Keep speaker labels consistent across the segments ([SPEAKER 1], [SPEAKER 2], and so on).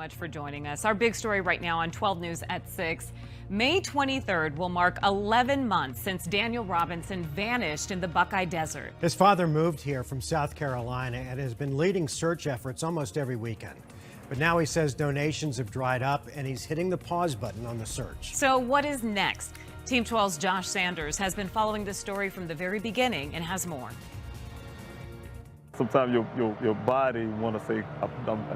[SPEAKER 1] much for joining us. Our big story right now on 12 News at 6. May 23rd will mark 11 months since Daniel Robinson vanished in the Buckeye Desert.
[SPEAKER 2] His father moved here from South Carolina and has been leading search efforts almost every weekend. But now he says donations have dried up and he's hitting the pause button on the search.
[SPEAKER 1] So what is next? Team 12's Josh Sanders has been following this story from the very beginning and has more.
[SPEAKER 3] Sometimes your body want to say, I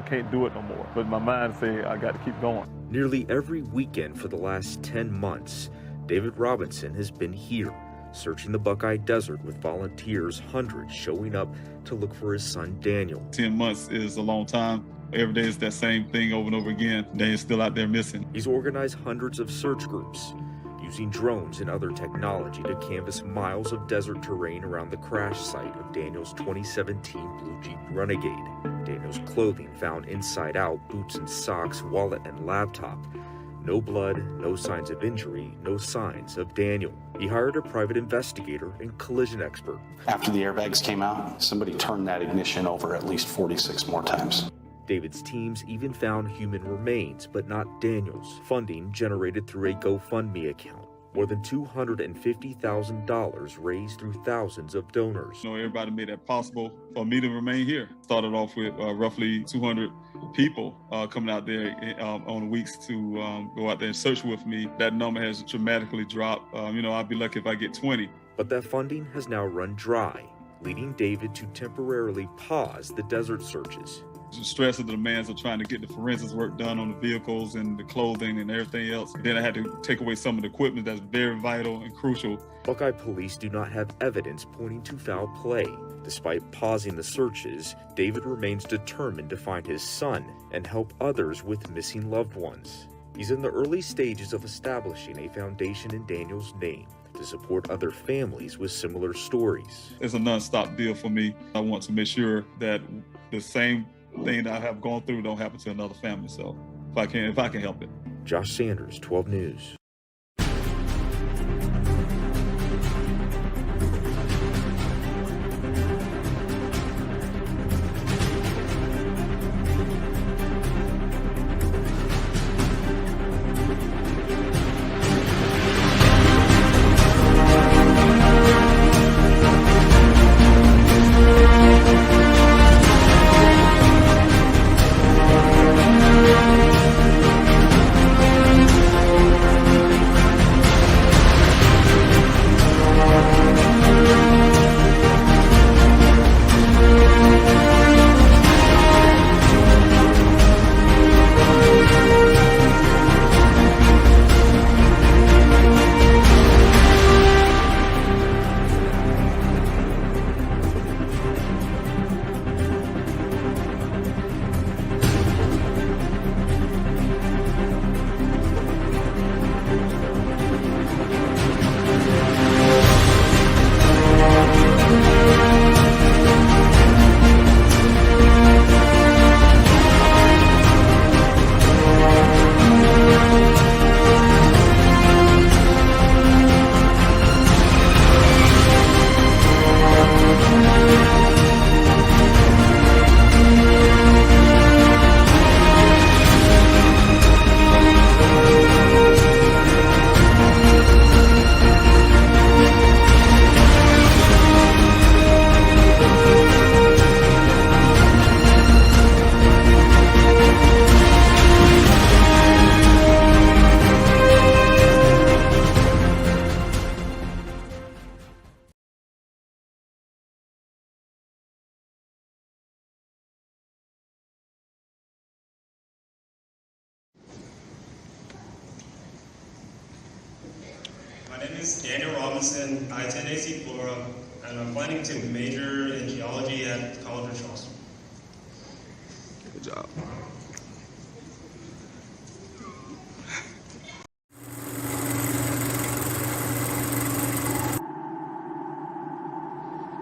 [SPEAKER 3] can't do it no more. But my mind say, I got to keep going.
[SPEAKER 4] Nearly every weekend for the last 10 months, David Robinson has been here, searching the Buckeye Desert with volunteers, hundreds showing up to look for his son, Daniel.
[SPEAKER 5] 10 months is a long time. Every day is that same thing over and over again. Daniel's still out there missing.
[SPEAKER 4] He's organized hundreds of search groups, using drones and other technology to canvass miles of desert terrain around the crash site of Daniel's 2017 Blue Jeep Renegade. Daniel's clothing found inside out, boots and socks, wallet and laptop. No blood, no signs of injury, no signs of Daniel. He hired a private investigator and collision expert.
[SPEAKER 6] After the airbags came out, somebody turned that ignition over at least 46 more times.
[SPEAKER 4] David's teams even found human remains, but not Daniel's. Funding generated through a GoFundMe account. More than $250,000 raised through thousands of donors.
[SPEAKER 5] Everybody made that possible for me to remain here. Started off with roughly 200 people coming out there on weeks to go out there and search with me. That number has dramatically dropped. I'd be lucky if I get 20.
[SPEAKER 4] But that funding has now run dry, leading David to temporarily pause the desert searches.
[SPEAKER 5] The stress of the demands of trying to get the forensics work done on the vehicles and the clothing and everything else. Then I had to take away some of the equipment that's very vital and crucial.
[SPEAKER 4] Buckeye police do not have evidence pointing to foul play. Despite pausing the searches, David remains determined to find his son and help others with missing loved ones. He's in the early stages of establishing a foundation in Daniel's name to support other families with similar stories.
[SPEAKER 5] It's a non-stop deal for me. I want to make sure that the same thing that I have gone through don't happen to another family. So if I can help it.
[SPEAKER 4] Josh Sanders, 12 News.
[SPEAKER 7] My name is Daniel Robinson. I attend AC Flora, and I'm planning to major in geology at College of Charleston.
[SPEAKER 8] Good job.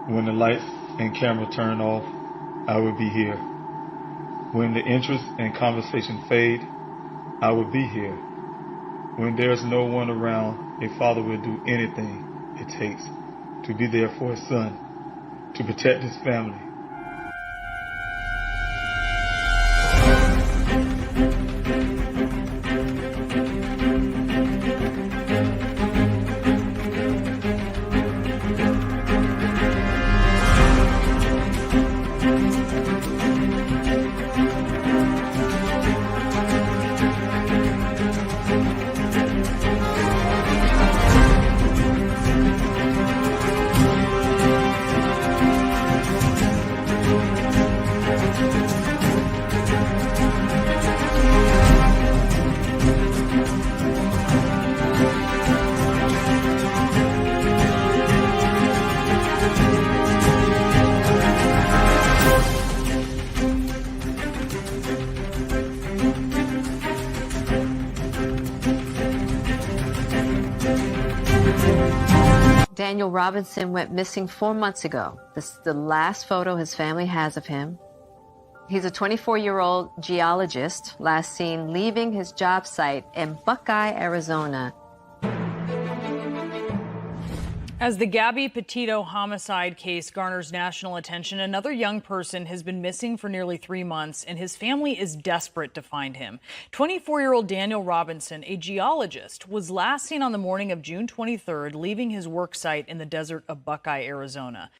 [SPEAKER 3] When the lights and camera turn off, I will be here. When the interest and conversation fade, I will be here. When there's no one around, a father will do anything it takes to be there for his son, to protect his family.
[SPEAKER 9] Daniel Robinson went missing 4 months ago. This is the last photo his family has of him. He's a 24-year-old geologist, last seen leaving his job site in Buckeye, Arizona.
[SPEAKER 10] As the Gabby Petito homicide case garners national attention, another young person has been missing for nearly 3 months, and his family is desperate to find him. 24-year-old Daniel Robinson, a geologist, was last seen on the morning of June 23rd, leaving his work site in the desert of Buckeye, Arizona.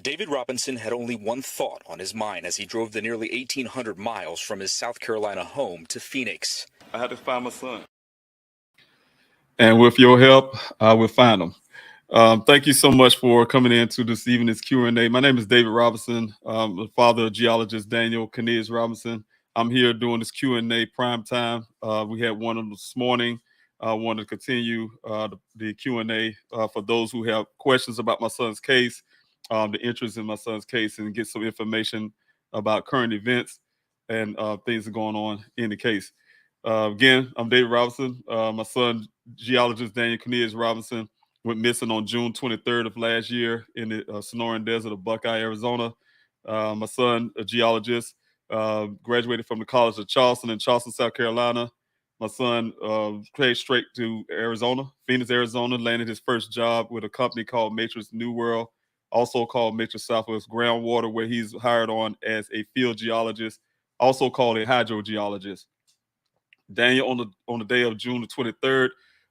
[SPEAKER 11] David Robinson had only one thought on his mind as he drove the nearly 1,800 miles from his South Carolina home to Phoenix.
[SPEAKER 5] I had to find my son. And with your help, I will find him. Thank you so much for coming into this evening's Q&A. My name is David Robinson, the father of geologist Daniel Robinson. I'm here doing this Q&A prime time. We had one of them this morning. I want to continue the Q&A for those who have questions about my son's case, the interest in my son's case, and get some information about current events and things that are going on in the case. Again, I'm David Robinson. My son, geologist Daniel Robinson, went missing on June 23rd of last year in the Sonoran Desert of Buckeye, Arizona. My son, a geologist, graduated from the College of Charleston in Charleston, South Carolina. My son came straight to Arizona, Phoenix, Arizona, landed his first job with a company called Matrix New World, also called Matrix Southwest Groundwater, where he's hired on as a field geologist, also called a hydrogeologist. Daniel, on the day of June the 23rd,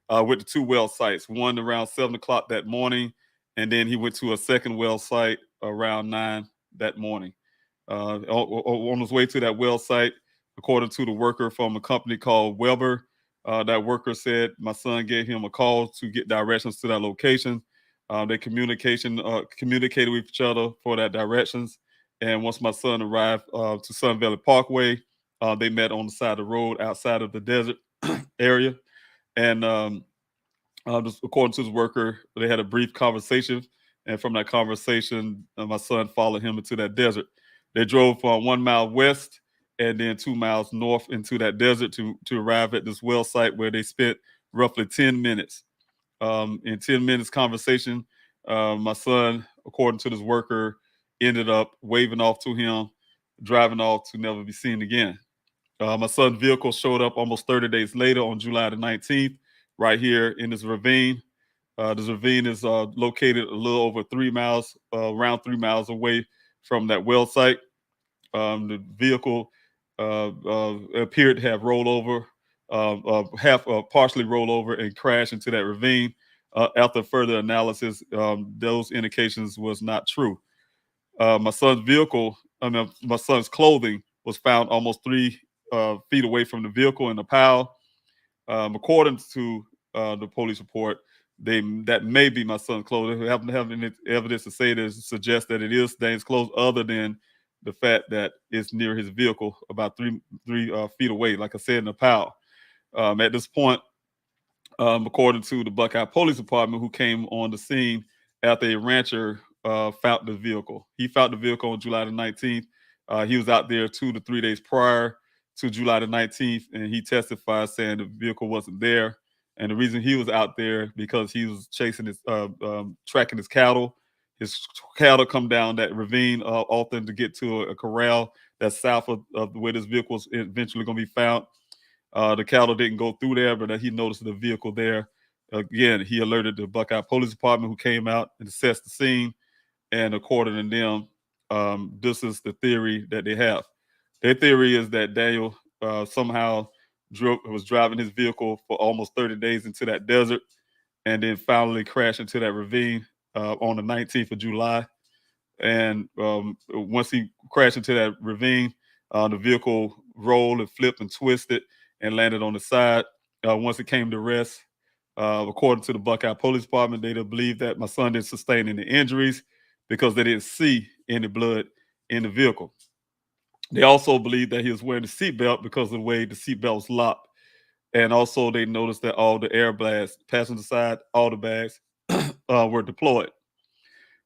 [SPEAKER 5] went to 2 well sites, one around 7 o'clock that morning, and then he went to a second well site around 9 that morning. On his way to that well site, according to the worker from a company called Weber, that worker said my son gave him a call to get directions to that location. They communicated with each other for that directions. And once my son arrived to Sun Valley Parkway, they met on the side of the road outside of the desert area. And just according to his worker, they had a brief conversation. And from that conversation, my son followed him into that desert. They drove 1 mile west and then 2 miles north into that desert to arrive at this well site where they spent roughly 10 minutes. In 10 minutes conversation, my son, according to this worker, ended up waving off to him, driving off to never be seen again. My son's vehicle showed up almost 30 days later on July the 19th, right here in this ravine. This ravine is located a little over 3 miles, around 3 miles away from that well site. The vehicle appeared to have rolled over, partially rolled over and crashed into that ravine. After further analysis, those indications was not true. My son's clothing was found almost 3 feet away from the vehicle in a pile. According to the police report, that may be my son's clothes. They haven't have any evidence to say this suggest that it is Dane's clothes, other than the fact that it's near his vehicle, about 3 feet away, like I said, in a pile. At this point, according to the Buckeye Police Department, who came on the scene after a rancher found the vehicle. He found the vehicle on July the 19th. He was out there 2 to 3 days prior to July the 19th, and he testified saying the vehicle wasn't there. And the reason he was out there because he was chasing his, tracking his cattle. His cattle come down that ravine often to get to a corral that's south of where this vehicle is eventually going to be found. The cattle didn't go through there, but he noticed the vehicle there. Again, he alerted the Buckeye Police Department, who came out and assessed the scene. And according to them, this is the theory that they have. Their theory is that Daniel somehow was driving his vehicle for almost 30 days into that desert and then finally crashed into that ravine on the 19th of July. And once he crashed into that ravine, the vehicle rolled and flipped and twisted and landed on the side. Once it came to rest, according to the Buckeye Police Department, they believe that my son didn't sustain any injuries because they didn't see any blood in the vehicle. They also believe that he was wearing a seatbelt because of the way the seatbelt was locked. And also they noticed that all the airbags, passenger side, all the bags were deployed.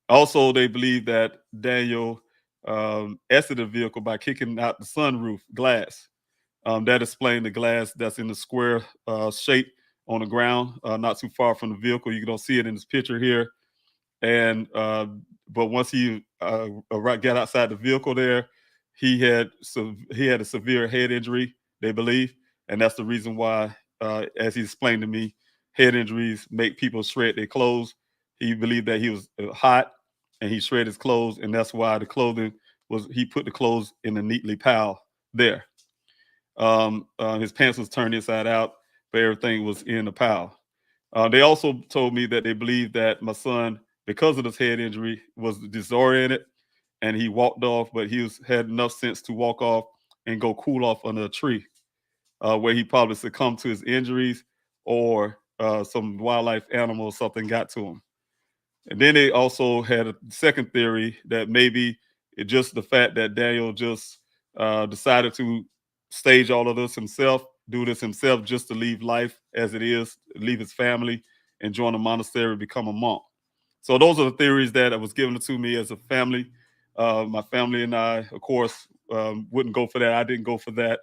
[SPEAKER 5] Also, they believe that Daniel exited the vehicle by kicking out the sunroof glass. That explained the glass that's in the square shape on the ground, not too far from the vehicle. You don't see it in this picture here. And but once he got outside the vehicle there, he had a severe head injury, they believe, and that's the reason why, as he explained to me, head injuries make people shred their clothes. He believed that he was hot, and he shredded his clothes, and that's why he put the clothes in a neatly pile there. His pants was turned inside out, but everything was in the pile. They also told me that they believe that my son, because of this head injury, was disoriented, and he walked off, but he had enough sense to walk off and go cool off under a tree, where he probably succumbed to his injuries, or some wildlife animal or something got to him. And then they also had a second theory that maybe it's just the fact that Daniel just decided to stage all of this himself, do this himself, just to leave life as it is, leave his family, and join a monastery, become a monk. So those are the theories that was given to me as a family. My family and I, of course, wouldn't go for that. I didn't go for that.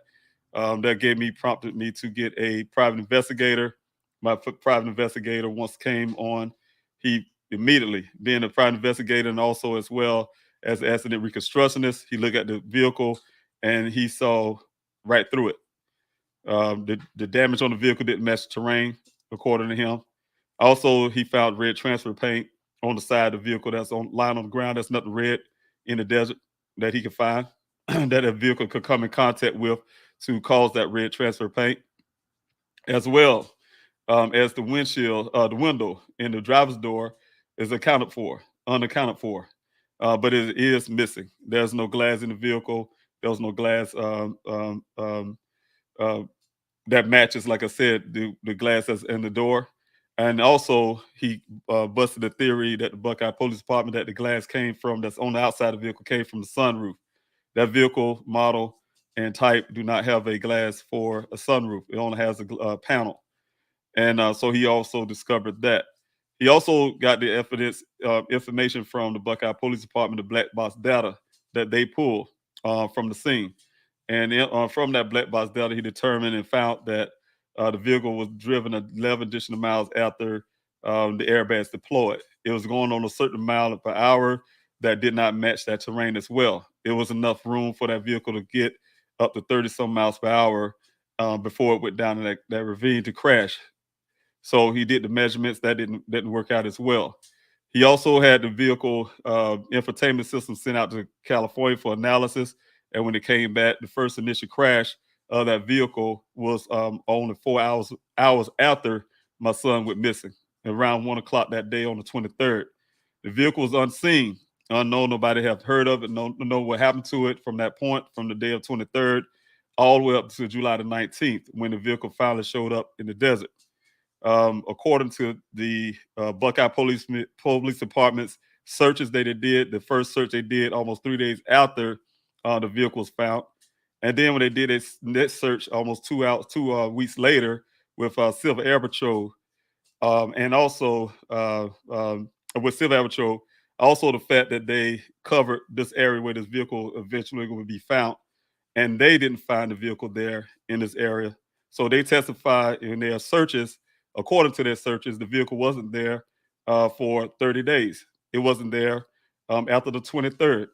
[SPEAKER 5] That prompted me to get a private investigator. My private investigator once came on. He immediately, being a private investigator and also as well as an accident reconstructionist, he looked at the vehicle and he saw right through it. The damage on the vehicle didn't match the terrain, according to him. Also, he found red transfer paint on the side of the vehicle that's lying on the ground. That's nothing red in the desert that he could find that a vehicle could come in contact with to cause that red transfer paint, as well as the windshield, the window in the driver's door is unaccounted for, but it is missing. There's no glass in the vehicle. There was no glass that matches, like I said, the glass that's in the door. And also, he busted the theory that the Buckeye Police Department, that the glass that's on the outside of the vehicle, came from the sunroof. That vehicle model and type do not have a glass for a sunroof. It only has a panel. And so he also discovered that. He also got the information from the Buckeye Police Department, the black box data that they pulled from the scene. And from that black box data, he determined and found that the vehicle was driven 11 additional miles after the airbags deployed. It was going on a certain mile per hour that did not match that terrain as well. It was enough room for that vehicle to get up to 30 some miles per hour before it went down in that ravine to crash. So he did the measurements. That didn't work out as well. He also had the vehicle infotainment system sent out to California for analysis. And when it came back, the first initial crash of that vehicle was only 4 hours after my son went missing, around 1 o'clock that day on the 23rd. The vehicle was unseen, unknown. Nobody had heard of it. No know what happened to it from that point, from the day of 23rd, all the way up to July the 19th, when the vehicle finally showed up in the desert. According to the Buckeye Police Department's searches they did, the first search they did almost 3 days after the vehicle was found. And then when they did its next search almost 2 weeks later with Civil Air Patrol, and also with Civil Air Patrol, also the fact that they covered this area where this vehicle eventually would be found, and they didn't find the vehicle there in this area. So they testified in their searches, according to their searches, the vehicle wasn't there for 30 days. It wasn't there after the 23rd.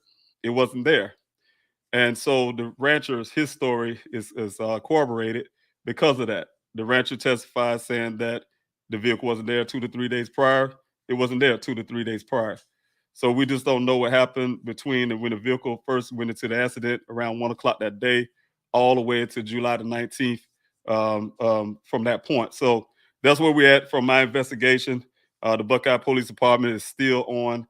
[SPEAKER 5] It wasn't there. And so the rancher's, his story is corroborated because of that. The rancher testified saying that the vehicle wasn't there 2 to 3 days prior. It wasn't there 2 to 3 days prior. So we just don't know what happened between when the vehicle first went into the accident around 1 o'clock that day, all the way to July the 19th from that point. So that's where we're at from my investigation. The Buckeye Police Department is still on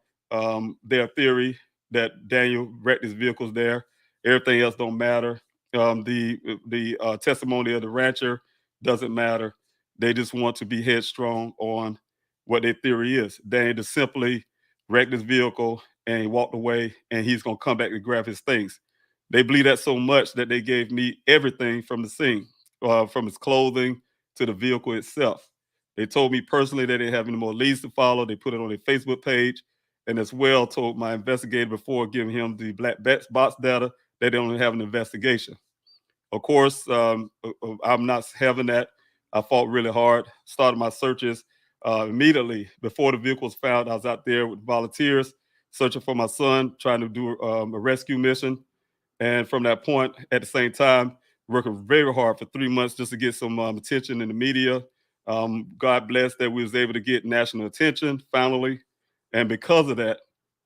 [SPEAKER 5] their theory that Daniel wrecked his vehicles there. Everything else don't matter. The testimony of the rancher doesn't matter. They just want to be headstrong on what their theory is. Daniel just simply wrecked his vehicle and he walked away, and he's going to come back and grab his things. They believe that so much that they gave me everything from the scene, from his clothing to the vehicle itself. They told me personally that they didn't have any more leads to follow. They put it on their Facebook page, and as well told my investigator before giving him the black box data that they don't have an investigation. Of course, I'm not having that I fought really hard, started my searches immediately before the vehicle was found. I was out there with volunteers searching for my son, trying to do a rescue mission. And from that point, at the same time, working very hard for 3 months just to get some attention in the media. God bless that we was able to get national attention finally. And because of that,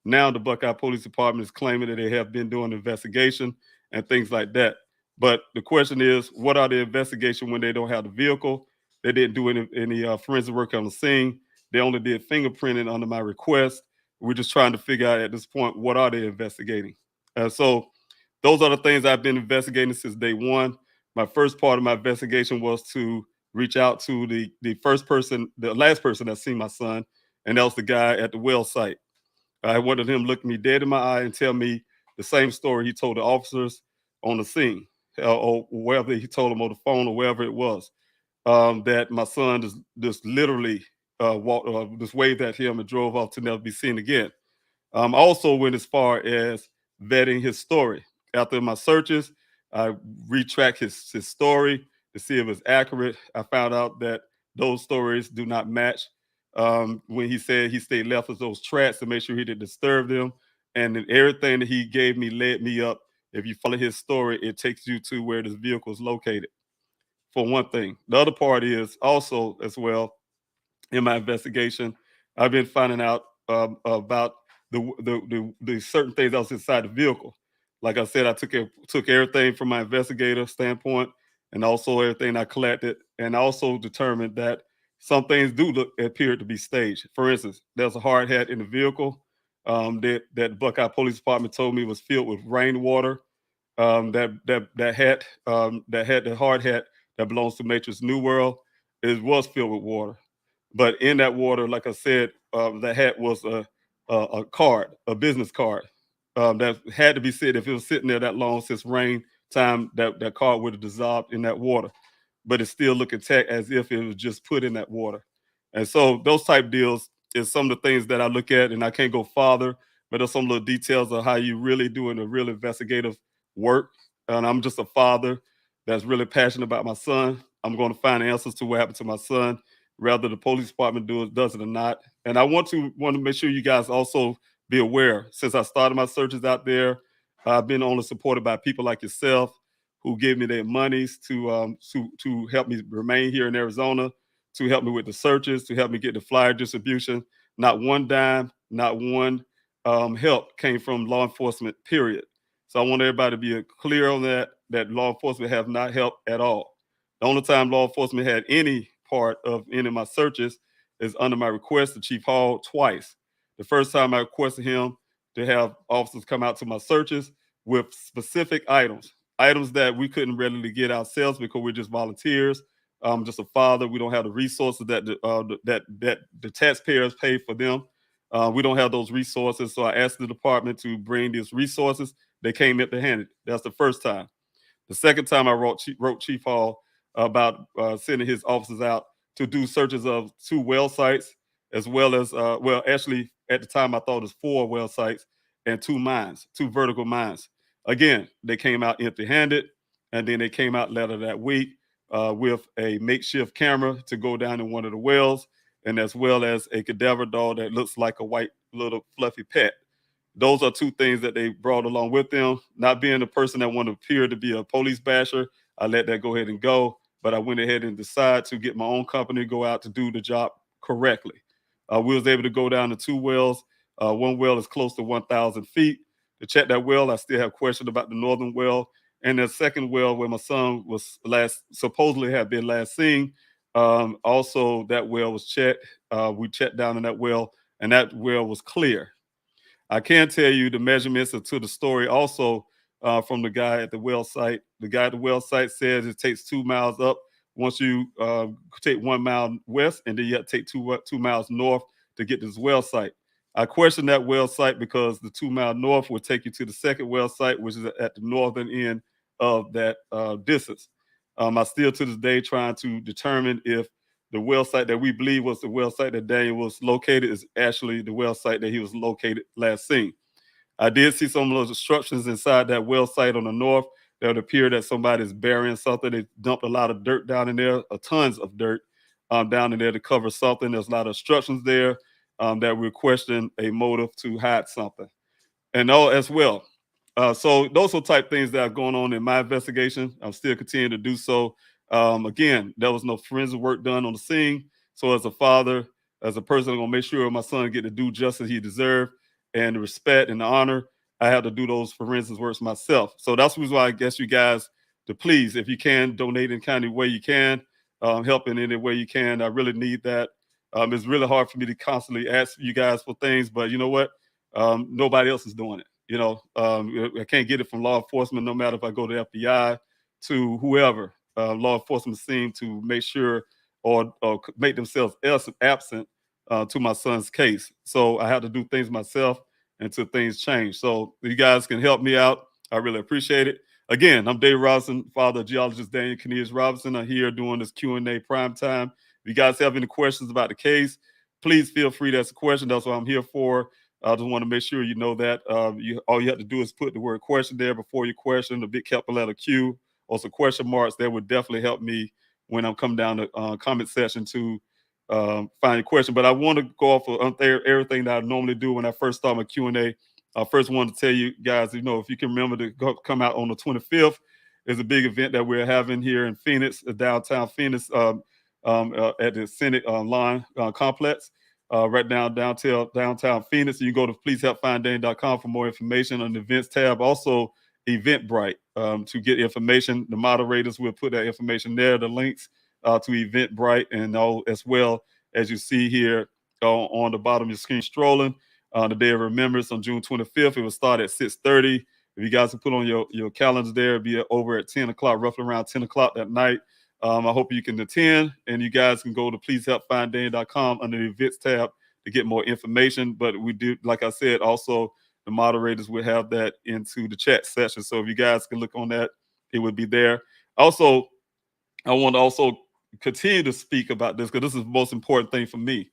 [SPEAKER 5] now the Buckeye Police Department is claiming that they have been doing an investigation and things like that. But the question is, what are the investigation when they don't have the vehicle? They didn't do any forensic work on the scene. They only did fingerprinting under my request. We're just trying to figure out at this point, what are they investigating? So those are the things I've been investigating since day one. My first part of my investigation was to reach out to the last person that seen my son, and that was the guy at the well site. I wanted him to look me dead in my eye and tell me the same story he told the officers on the scene, or wherever he told them on the phone or wherever it was, that my son just literally just waved at him and drove off to never be seen again. Also went as far as vetting his story. After my searches, I retracked his story to see if it was accurate. I found out that those stories do not match. When he said he stayed left with those tracks to make sure he didn't disturb them. And then everything that he gave me led me up. If you follow his story, it takes you to where this vehicle is located, for one thing. The other part is also, as well, in my investigation, I've been finding out about the certain things that was inside the vehicle. Like I said, I took everything from my investigator standpoint, and also everything I collected, and also determined that some things do appear to be staged. For instance, there's a hard hat in the vehicle that Buckeye Police Department told me was filled with rainwater. That hat, the hard hat that belongs to Matrix New World, was filled with water. But in that water, like I said, the hat was a card, a business card, that had to be sitting. If it was sitting there that long since rain time, that card would have dissolved in that water. But it's still looking as if it was just put in that water. And so those type deals is some of the things that I look at, and I can't go farther, but there's some little details of how you really doing a real investigative work. And I'm just a father that's really passionate about my son. I'm going to find answers to what happened to my son, whether the police department does it or not. And I want to make sure you guys also be aware. Since I started my searches out there, I've been only supported by people like yourself who gave me their monies to help me remain here in Arizona, to help me with the searches, to help me get the flyer distribution. Not one dime, not one help came from law enforcement, period. So I want everybody to be clear on that law enforcement have not helped at all. The only time law enforcement had any part of any of my searches is under my request to Chief Hall twice. The first time I requested him to have officers come out to my searches with specific items that we couldn't readily get ourselves because we're just volunteers. I'm just a father. We don't have the resources that the taxpayers pay for them. We don't have those resources. So I asked the department to bring these resources. They came empty-handed. That's the first time. The second time I wrote Chief Hall about sending his officers out to do searches of 2 well sites, as well as, actually at the time I thought it was 4 well sites and 2 mines, 2 vertical mines. Again, they came out empty-handed, and then they came out later that week with a makeshift camera to go down in one of the wells, and as well as a cadaver dog that looks like a white little fluffy pet. Those are 2 things that they brought along with them. Not being a person that wanted to appear to be a police basher, I let that go ahead and go. But I went ahead and decided to get my own company, go out to do the job correctly. We was able to go down to 2 wells. One well is close to 1,000 feet. To check that well, I still have questions about the northern well. And the second well where my son was supposedly had been last seen, also that well was checked. We checked down in that well, and that well was clear. I can tell you the measurements to the story also from the guy at the well site. The guy at the well site says it takes 2 miles up once you take 1 mile west, and then you have to take 2 miles north to get to this well site. I questioned that well site because the 2 mile north would take you to the second well site, which is at the northern end of that distance. I still to this day trying to determine if the well site that we believe was the well site that Daniel was located is actually the well site that he was located last seen. I did see some of those instructions inside that well site on the north that would appear that somebody is burying something. They dumped a lot of dirt down in there, tons of dirt down in there to cover something. There's a lot of instructions there that we're questioning a motive to hide something. And all as well. So those are type things that are going on in my investigation. I'm still continuing to do so. Again, there was no forensic work done on the scene. So as a father, as a person, I'm gonna make sure my son get to do justice he deserved and the respect and the honor. I have to do those forensic works myself. So that's the reason why I guess you guys to please, if you can, donate in kind of way you can, help in any way you can. I really need that. It's really hard for me to constantly ask you guys for things, but you know what? Nobody else is doing it. You know, I can't get it from law enforcement, no matter if I go to FBI, to whoever. Law enforcement seem to make sure or make themselves absent to my son's case. So I have to do things myself until things change. So you guys can help me out. I really appreciate it. Again, I'm David Robinson, father of geologist Daniel Robinson. I'm here doing this Q&A prime time. If you guys have any questions about the case, please feel free to ask a question. That's what I'm here for. I just want to make sure you know that all you have to do is put the word question there before your question, the big capital letter Q, or some question marks. That would definitely help me when I'm coming down the comment section to find your question. But I want to go off of everything that I normally do when I first start my Q&A. I first wanted to tell you guys, you know, if you can remember to come out on the 25th, there's a big event that we're having here in Phoenix, downtown Phoenix, at the Senate Line complex. Right now, downtown Phoenix. You can go to pleasehelpfinddane.com for more information on the events tab. Also, Eventbrite to get information. The moderators will put that information there, the links to Eventbrite, and all as well as you see here on the bottom of your screen scrolling. The Day of Remembrance on June 25th. It will start at 6:30. If you guys can put on your calendars there, it'll be over at 10 o'clock, roughly around 10 o'clock that night. I hope you can attend, and you guys can go to pleasehelpfinddane.com under the events tab to get more information. But we do, like I said, also the moderators will have that into the chat session. So if you guys can look on that, it would be there. Also, I want to also continue to speak about this because this is the most important thing for me.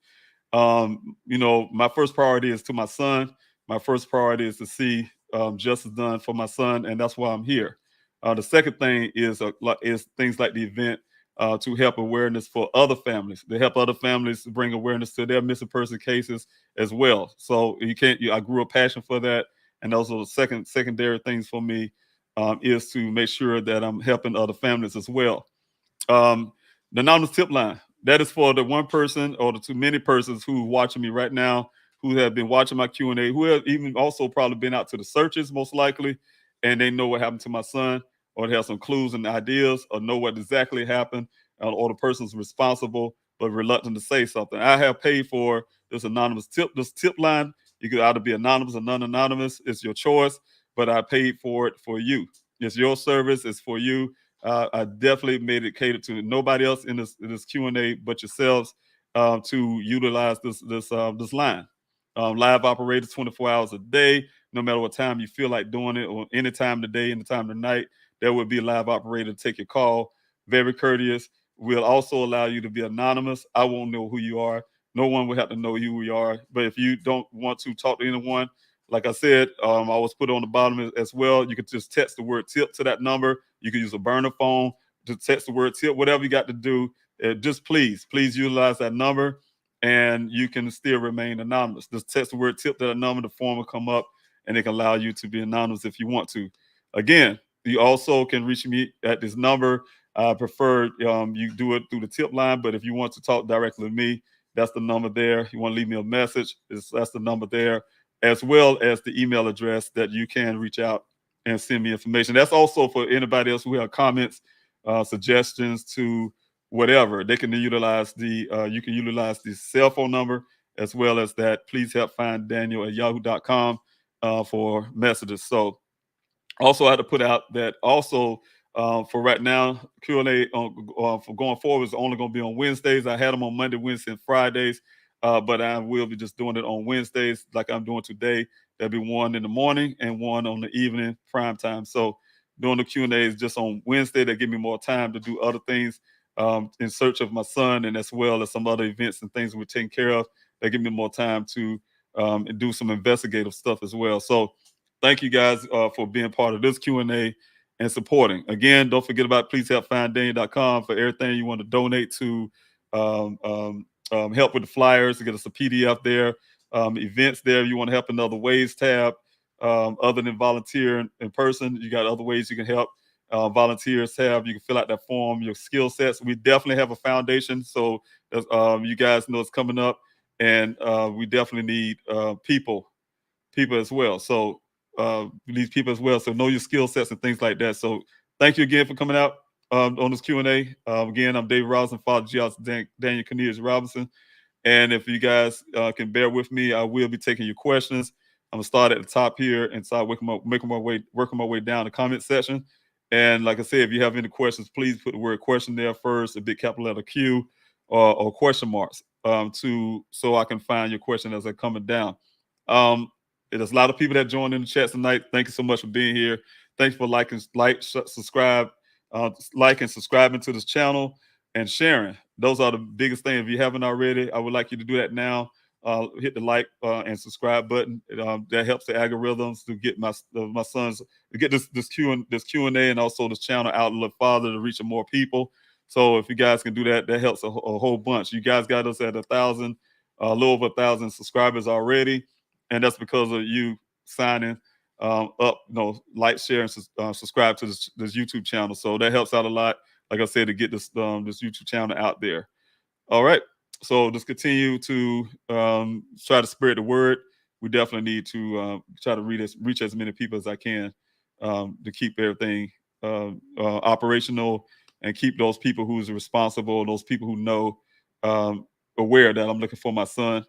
[SPEAKER 5] You know, my first priority is to my son. My first priority is to see justice done for my son, and that's why I'm here. The second thing is things like the event to help awareness for other families, to help other families bring awareness to their missing person cases as well. So I grew a passion for that, and those are the secondary things for me is to make sure that I'm helping other families as well. The anonymous tip line, that is for the one person or the too many persons who are watching me right now, who have been watching my Q&A, who have even also probably been out to the searches most likely, and they know what happened to my son, or they have some clues and ideas, or know what exactly happened, or the person's responsible but reluctant to say something. I have paid for this tip line. You could either be anonymous or non-anonymous. It's your choice, but I paid for it for you. It's your service. It's for you. I definitely made it catered to nobody else in this Q&A but yourselves to utilize this line. Live operated 24 hours a day, no matter what time you feel like doing it, or any time of the day, any time of the night. There will be a live operator to take your call. Very courteous. We'll also allow you to be anonymous. I won't know who you are. No one will have to know who you are. But if you don't want to talk to anyone, like I said, I was put on the bottom as well. You could just text the word tip to that number. You can use a burner phone to text the word tip, whatever you got to do. Just please utilize that number, and you can still remain anonymous. Just text the word tip to that number. The form will come up, and it can allow you to be anonymous if you want to. Again, you also can reach me at this number. I prefer you do it through the tip line, but if you want to talk directly to me, that's the number there. You want to leave me a message, that's the number there, as well as the email address that you can reach out and send me information. That's also for anybody else who have comments, suggestions to whatever. They can utilize you can utilize the cell phone number as well as that please help find Daniel at yahoo.com for messages. So also I had to put out that also for right now, Q&A for going forward is only going to be on Wednesdays. I had them on Monday, Wednesday, and Fridays, but I will be just doing it on Wednesdays like I'm doing today. There'll be one in the morning and one on the evening, prime time. So doing the Q&As just on Wednesday, that give me more time to do other things in search of my son, and as well as some other events and things we're taking care of. That give me more time to do some investigative stuff as well. So thank you guys for being part of this Q&A. and supporting. Again, don't forget about pleasehelpfinddaniel.com for everything you want to donate to help with the flyers, to get us a PDF there, events there. You want to help in other ways tab, other than volunteer in person. You got other ways you can help. Volunteers tab, you can fill out that form, your skill sets. We definitely have a foundation, so you guys know it's coming up, and we definitely need people as well. So we need people as well. So know your skill sets and things like that. So thank you again for coming out on this Q&A. Again, I'm David Robinson, father of Geologist Daniel Robinson. And if you guys can bear with me, I will be taking your questions. I'm gonna start at the top here and start working my way down the comment section. And like I said, if you have any questions, please put the word question there first, a big capital letter Q, or question marks, so I can find your question as they're coming down. There's a lot of people that joined in the chat tonight. Thank you so much for being here. Thanks for subscribing to this channel and sharing. Those are the biggest things. If you haven't already, I would like you to do that now. Hit the like and subscribe button. That helps the algorithms to get my sons to get this Q&A and also this channel out a little farther to reach more people. So if you guys can do that, that helps a whole bunch. You guys got us at 1,000, a little over 1,000 subscribers already, and that's because of you signing up, like, share, and subscribe to this YouTube channel. So that helps out a lot. Like I said, to get this YouTube channel out there. All right. So just continue to try to spread the word. We definitely need to try to reach as many people as I can to keep everything operational and keep those people who's responsible, those people who know, aware that I'm looking for my son,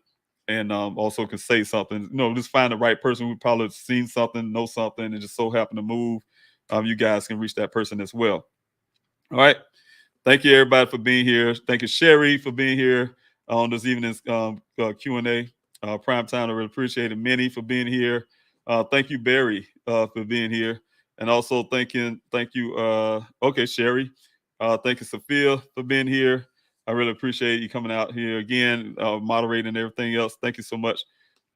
[SPEAKER 5] and also can say something. Just find the right person who probably seen something, know something, and just so happen to move. You guys can reach that person as well. All right. Thank you, everybody, for being here. Thank you, Sherry, for being here on this evening's Q&A. Primetime, I really appreciate it. Minnie for being here. Thank you, Barry, for being here. And also thank you, Sherry. Thank you, Sophia, for being here. I really appreciate you coming out here again, moderating and everything else. Thank you so much.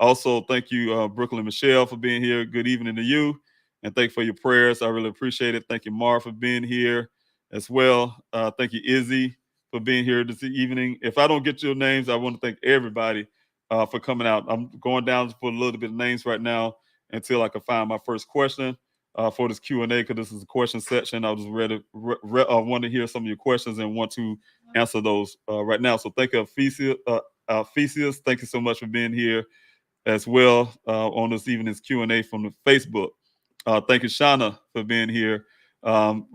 [SPEAKER 5] Also, thank you, Brooklyn Michelle, for being here. Good evening to you. And thank you for your prayers. I really appreciate it. Thank you, Mar, for being here as well. Thank you, Izzy, for being here this evening. If I don't get your names, I want to thank everybody for coming out. I'm going down for a little bit of names right now until I can find my first question for this Q&A, because this is a question section. I was want to hear some of your questions and want to answer those right now. So thank you, Theseus. Thank you so much for being here as well on this evening's Q&A from the Facebook. Thank you, Shauna, for being here on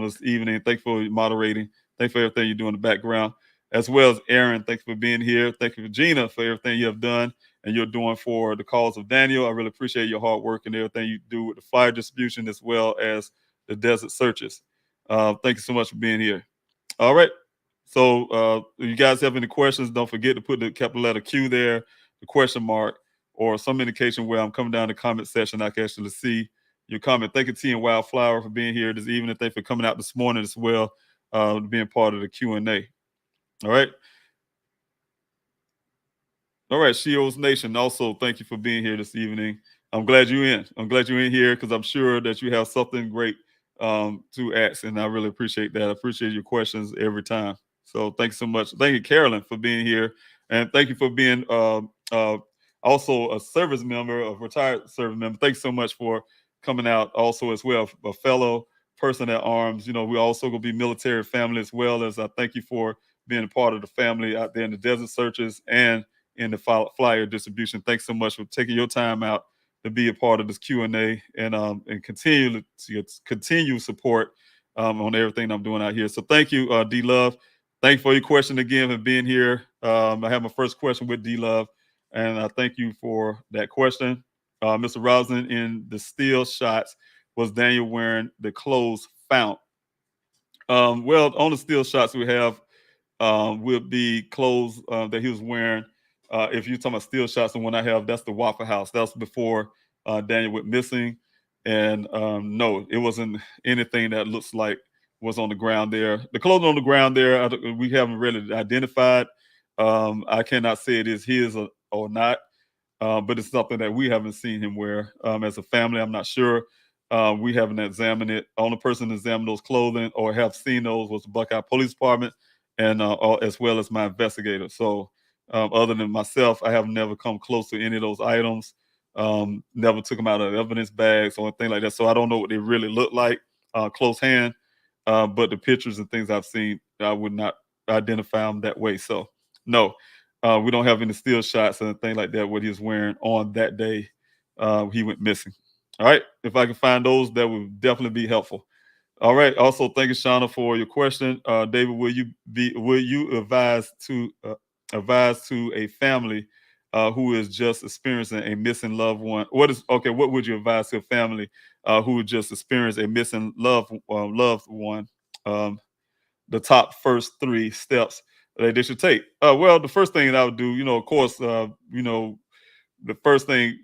[SPEAKER 5] this evening. Thank you for moderating. Thank you for everything you do in the background, as well as Aaron. Thank you for being here. Thank you, Regina, for everything you have done and you're doing for the cause of Daniel. I really appreciate your hard work and everything you do with the fire distribution as well as the desert searches. Thank you so much for being here. All right. So if you guys have any questions, don't forget to put the capital letter Q there, the question mark, or some indication where I'm coming down the comment section. I can actually see your comment. Thank you, T and Wildflower, for being here this evening. Thank you for coming out this morning as well, being part of the Q&A. All right. All right, Shields Nation, also thank you for being here this evening. I'm glad you're in. I'm glad you're in here because I'm sure that you have something great to ask, and I really appreciate that. I appreciate your questions every time. So thanks so much. Thank you, Carolyn, for being here, and thank you for being also a service member, a retired service member. Thanks so much for coming out also as well, a fellow person at arms. We also going to be military family as well, as I thank you for being a part of the family out there in the desert searches and in the flyer distribution. Thanks so much for taking your time out to be a part of this Q&A and continue support on everything I'm doing out here. So thank you, D Love. Thank you for your question again and being here. I have my first question with D Love, and I thank you for that question. Mr. Robinson, in the still shots, was Daniel wearing the clothes found? Well, on the still shots we have will be clothes that he was wearing. If you're talking about still shots, the one I have, that's the Waffle House. That's before Daniel went missing. And no, it wasn't anything that looks like was on the ground there. The clothing on the ground there, we haven't really identified. I cannot say it is his or not, but it's something that we haven't seen him wear as a family. I'm not sure. We haven't examined it. Only person to examine those clothing or have seen those was the Buckeye Police Department, and as well as my investigator. So other than myself, I have never come close to any of those items. Never took them out of evidence bags or anything like that. So I don't know what they really look like close hand. But the pictures and things I've seen, I would not identify them that way. So no, we don't have any still shots and things like that. What he was wearing on that day, he went missing. All right. If I can find those, that would definitely be helpful. All right. Also, thank you, Shauna, for your question. David, will you advise to a family who is just experiencing a missing loved one? What would you advise to a family who just experienced a missing loved one? The top first 3 steps that they should take. Well, the first thing that I would do, of course, the first thing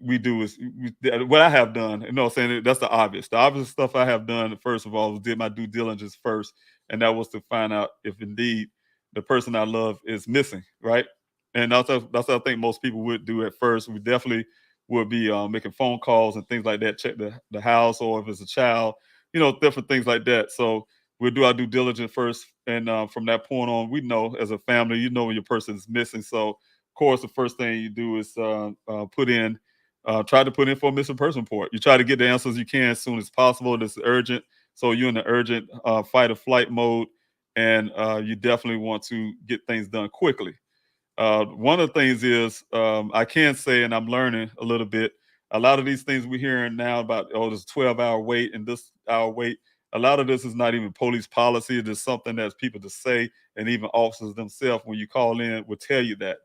[SPEAKER 5] we do is what I have done. I'm saying? That's the obvious. The obvious stuff I have done, first of all, was did my due diligence first, and that was to find out if indeed the person I love is missing, right? And that's what I think most people would do at first. We definitely would be making phone calls and things like that, check the house, or if it's a child, different things like that. So we'll do our due diligence first, and from that point on, we know as a family, when your person is missing. So of course, the first thing you do is try to put in for a missing person report. You try to get the answers you can as soon as possible. This is urgent. So you're in the urgent fight or flight mode, and you definitely want to get things done quickly. One of the things is I can say, and I'm learning a little bit, a lot of these things we're hearing now about, this 12-hour wait and this hour wait, a lot of this is not even police policy. It is something that people just say, and even officers themselves, when you call in, will tell you that.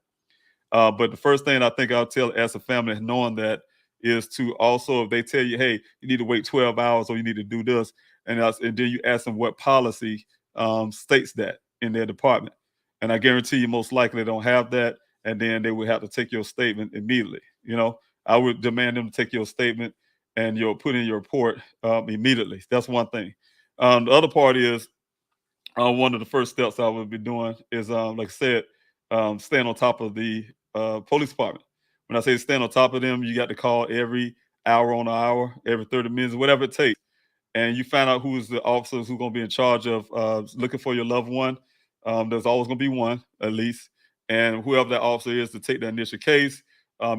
[SPEAKER 5] But the first thing I think I'll tell as a family, knowing that, is to also, if they tell you, hey, you need to wait 12 hours or you need to do this, and then you ask them what policy states that in their department. And I guarantee you most likely they don't have that, and then they would have to take your statement immediately. I would demand them to take your statement and you'll put in your report immediately. That's one thing. The other part is, one of the first steps I would be doing is, like I said, staying on top of the police department. When I say stand on top of them, you got to call every hour on an hour, every 30 minutes, whatever it takes. And you find out who's the officers who's going to be in charge of looking for your loved one. There's always going to be one, at least. And whoever that officer is to take the initial case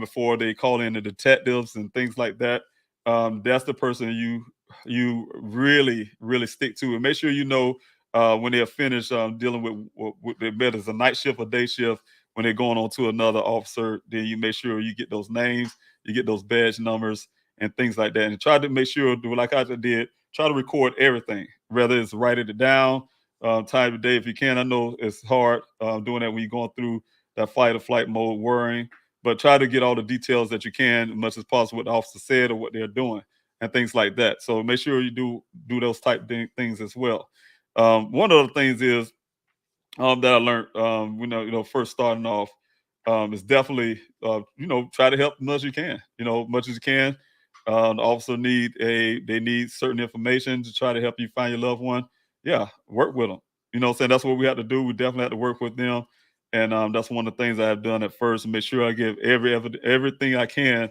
[SPEAKER 5] before they call in the detectives and things like that. That's the person you really, really stick to. And make sure when they're finished dealing with whether it's a night shift or day shift, when they're going on to another officer, then you make sure you get those names, you get those badge numbers and things like that. And try to make sure, do like I did, try to record everything, whether it's writing it down, time of day if you can. I know it's hard doing that when you're going through that fight or flight mode, worrying, but try to get all the details that you can, as much as possible, what the officer said or what they're doing and things like that. So make sure you do those type things as well. One of the things is that I learned, first starting off, is definitely, try to help as much as you can, much as you can. The officer they need certain information to try to help you find your loved one. Yeah, work with them. That's what we have to do. We definitely have to work with them. And that's one of the things I have done at first, and make sure I give everything I can,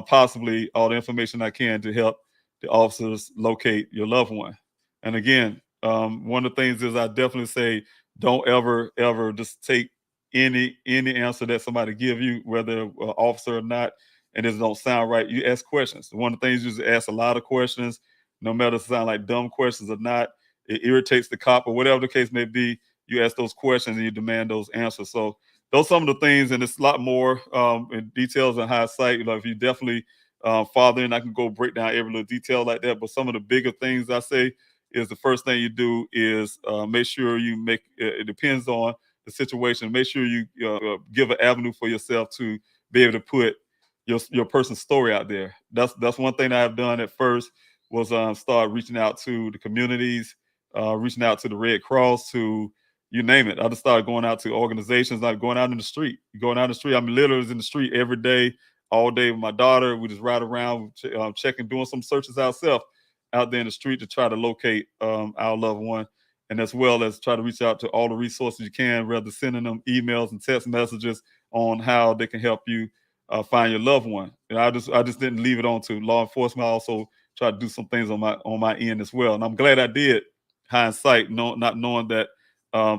[SPEAKER 5] possibly all the information I can to help the officers locate your loved one. And again, one of the things is I definitely say, don't ever just take any answer that somebody give you, whether an officer or not, and it don't sound right. You ask questions. One of the things you ask a lot of questions, no matter if it sound like dumb questions or not. It irritates the cop or whatever the case may be. You ask those questions and you demand those answers. So those are some of the things, and it's a lot more in details and hindsight. If you definitely father, and I can go break down every little detail like that. But some of the bigger things I say is the first thing you do is make sure you it depends on the situation. Make sure you give an avenue for yourself to be able to put your person's story out there. That's one thing that I've done at first was start reaching out to the communities, reaching out to the Red Cross, to you name it. I just started going out to organizations, like going out in the street. Going out in the street, I'm literally in the street every day, all day with my daughter. We just ride around, checking, doing some searches ourselves out there in the street to try to locate our loved one, and as well as try to reach out to all the resources you can, rather sending them emails and text messages on how they can help you find your loved one. And I just didn't leave it on to law enforcement. I also try to do some things on my end as well. And I'm glad I did. Hindsight, not knowing that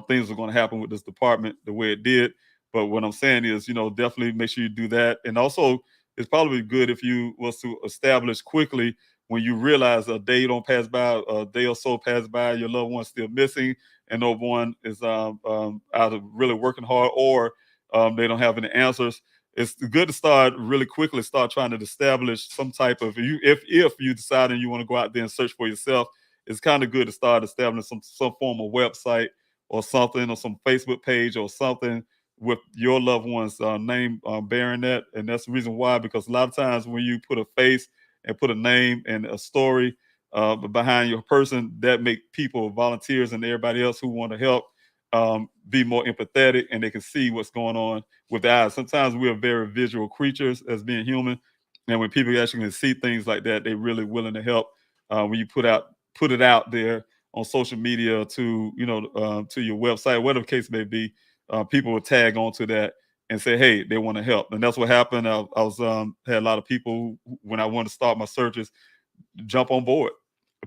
[SPEAKER 5] things were going to happen with this department the way it did. But what I'm saying is, definitely make sure you do that. And also, it's probably good if you was to establish quickly when you realize a day don't pass by, a day or so pass by, your loved one's still missing, and no one is out of really working hard, or they don't have any answers. It's good to start really quickly, start trying to establish some type of, if you decide and you want to go out there and search for yourself, it's kind of good to start establishing some form of website or something, or some Facebook page or something with your loved one's name bearing that. And that's the reason why, because a lot of times when you put a face and put a name and a story behind your person, that make people, volunteers and everybody else who want to help, be more empathetic, and they can see what's going on with the eyes. Sometimes we are very visual creatures as being human, and when people actually can see things like that, they're really willing to help. When you put it out there on social media, to to your website, whatever the case may be, people will tag onto that and say, hey, they want to help. And that's what happened. I was had a lot of people who, when I wanted to start my searches, jump on board.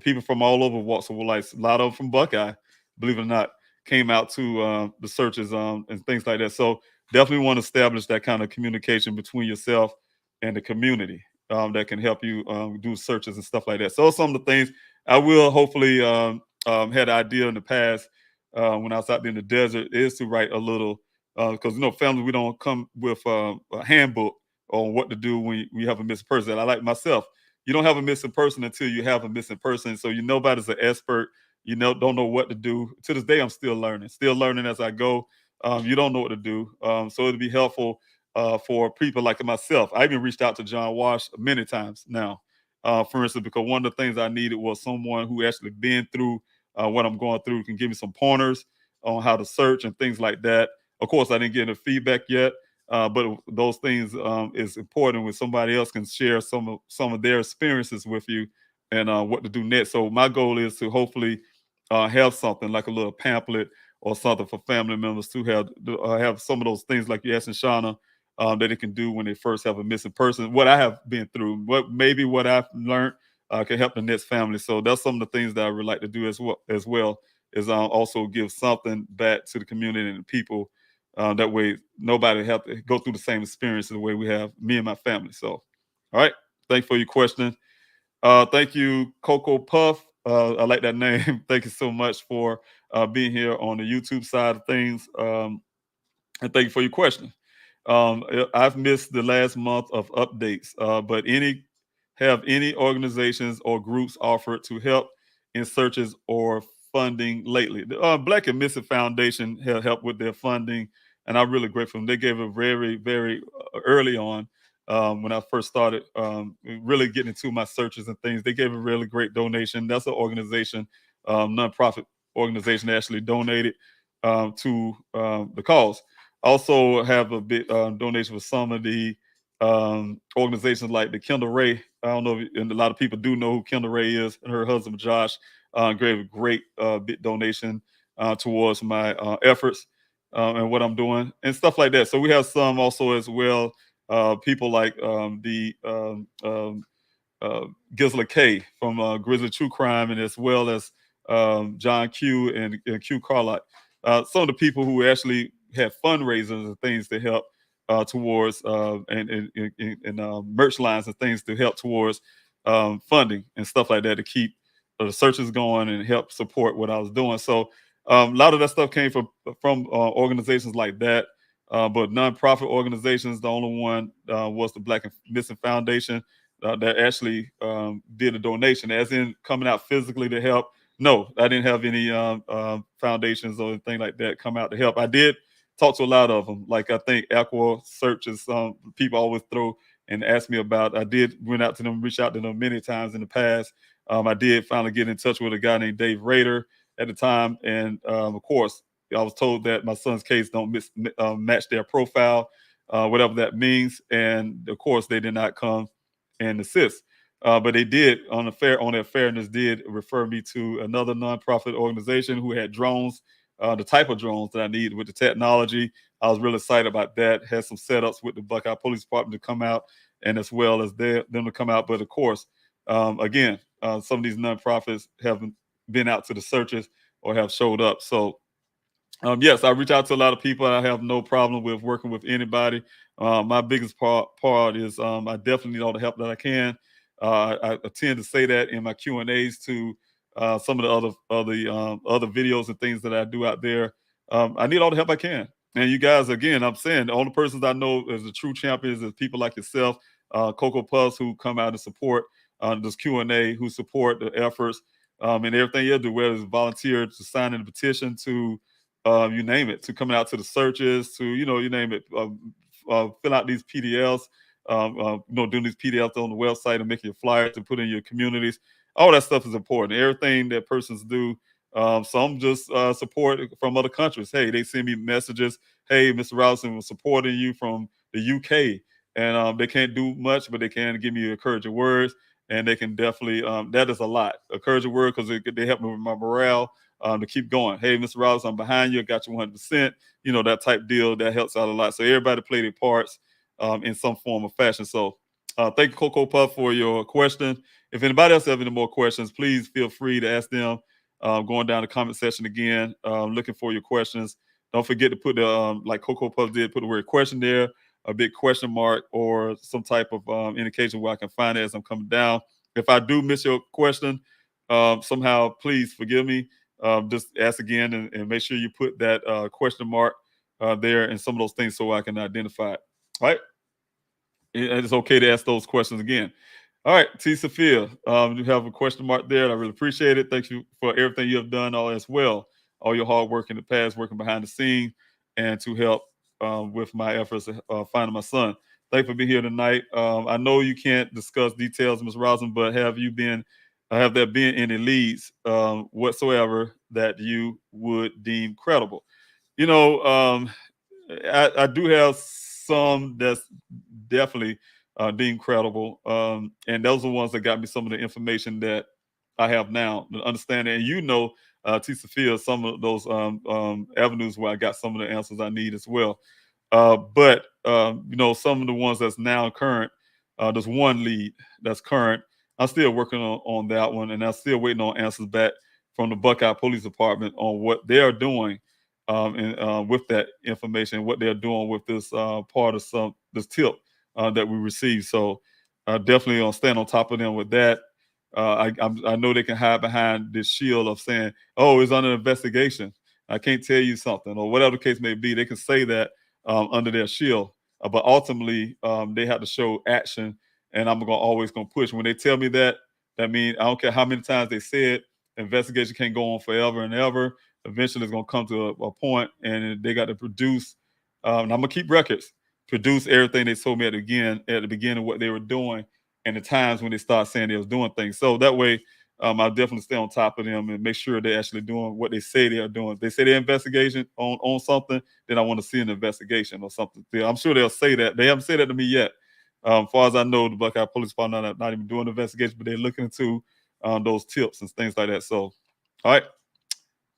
[SPEAKER 5] People from all over walks of life, a lot of them from Buckeye, believe it or not, came out to the searches and things like that. So definitely want to establish that kind of communication between yourself and the community that can help you do searches and stuff like that. So some of the things I will hopefully had an idea in the past when I was out there in the desert is to write a little, because families, we don't come with a handbook on what to do when you have a missing person. And I like myself, you don't have a missing person until you have a missing person. So nobody's an expert. Don't know what to do. To this day, I'm still learning as I go. You don't know what to do. So it'd be helpful for people like myself. I even reached out to John Wash many times now, for instance, because one of the things I needed was someone who actually been through what I'm going through, can give me some pointers on how to search and things like that. Of course, I didn't get any feedback yet, but those things is important when somebody else can share some of their experiences with you and what to do next. So my goal is to hopefully have something like a little pamphlet or something for family members to have some of those things like you asked Shauna, that they can do when they first have a missing person. What I have been through, what I've learned can help the next family. So that's some of the things that I would like to do as well is also give something back to the community and the people. That way nobody have to go through the same experience the way we have, me and my family. So, all right. Thank you for your question. Thank you, Coco Puff. I like that name. Thank you so much for being here on the YouTube side of things. And thank you for your question. I've missed the last month of updates, but have any organizations or groups offered to help in searches or funding lately? The Black and Missing Foundation has helped with their funding, and I'm really grateful. They gave it very, very early on when I first started really getting into my searches and things. They gave a really great donation. That's an organization, nonprofit organization that actually donated to the cause. Also have a big donation for some of the organizations like the Kendall Ray. I don't know, and a lot of people do know who Kendall Ray is, and her husband Josh gave a great big donation towards my efforts and what I'm doing and stuff like that. So we have some also as well, people like Gisela K from Grizzly True Crime, and as well as John Q and Q Carlott. Some of the people who actually have fundraisers and things to help towards and merch lines and things to help towards funding and stuff like that to keep the searches going and help support what I was doing. So a lot of that stuff came from organizations like that. But nonprofit organizations, the only one was the Black and Missing Foundation that actually did a donation, as in coming out physically to help. No, I didn't have any foundations or anything like that come out to help. I did talk to a lot of them. Like I think Aqua Search is people always throw and ask me about. I did went out to them, reach out to them many times in the past. I did finally get in touch with a guy named Dave Rader at the time. And of course, I was told that my son's case don't match their profile, whatever that means. And of course, they did not come and assist. But they did, on their fairness, did refer me to another nonprofit organization who had drones, the type of drones that I need with the technology. I was really excited about that. Had some setups with the Buckeye Police Department to come out, and as well as them to come out. But of course, again, some of these nonprofits haven't been out to the searches or have showed up. So yes, I reach out to a lot of people. I have no problem with working with anybody. My biggest part is I definitely need all the help that I can. I tend to say that in my Q&As to some of the other videos and things that I do out there. I need all the help I can. And you guys, again, I'm saying the only persons I know as the true champions is people like yourself, Cocoa Puffs, who come out and support this Q&A, who support the efforts and everything you do, whether it's volunteer to sign in the petition, to you name it, to coming out to the searches, to, you name it, fill out these PDLs, doing these PDLs on the website and making your flyers and put in your communities. All that stuff is important. Everything that persons do. Some just support from other countries. Hey, they send me messages. Hey, Mr. Robinson was supporting you from the UK. And they can't do much, but they can give me encouraging words. And they can definitely, that is a lot. Encouraging word, because they help me with my morale. To keep going. Hey, Mr. Robinson, I'm behind you. I got you 100%. That type deal, that helps out a lot. So everybody play their parts in some form or fashion. So thank you, Cocoa Puff, for your question. If anybody else have any more questions, please feel free to ask them. Going down the comment section again, looking for your questions. Don't forget to put the, like Cocoa Puff did, put the word question there, a big question mark, or some type of indication where I can find it as I'm coming down. If I do miss your question, somehow, please forgive me. Just ask again and make sure you put that question mark there and some of those things so I can identify it. All right. It's okay to ask those questions again. All right, T. Sophia, you have a question mark there. I really appreciate it. Thank you for everything you have done all as well. All your hard work in the past, working behind the scene, and to help with my efforts of finding my son. Thank you for being here tonight. I know you can't discuss details, Ms. Rosin, but have there been any leads whatsoever that you would deem credible? I do have some that's definitely deemed credible, and those are the ones that got me some of the information that I have now, the understanding. And T. Sophia, some of those avenues where I got some of the answers I need as well. But some of the ones that's now current, there's one lead that's current. I'm still working on that one, and I'm still waiting on answers back from the Buckeye Police Department on what they're doing with that information, what they're doing with this part of this tip that we received. So definitely I'll stand on top of them with that. I know they can hide behind this shield of saying, "Oh, it's under investigation. I can't tell you something," or whatever the case may be. They can say that under their shield, but ultimately they have to show action. And I'm always gonna push. When they tell me that means I don't care how many times they say it. Investigation can't go on forever and ever. Eventually, it's gonna come to a point, and they got to produce. And I'm gonna keep records. Produce everything they told me at the beginning, what they were doing, and the times when they start saying they was doing things. So that way, I'll definitely stay on top of them and make sure they're actually doing what they say they are doing. If they say they're investigation on something, then I want to see an investigation or something. I'm sure they'll say that. They haven't said that to me yet. As far as I know, the Buckeye Police Department are not even doing an investigation, but they're looking into those tips and things like that. So, all right.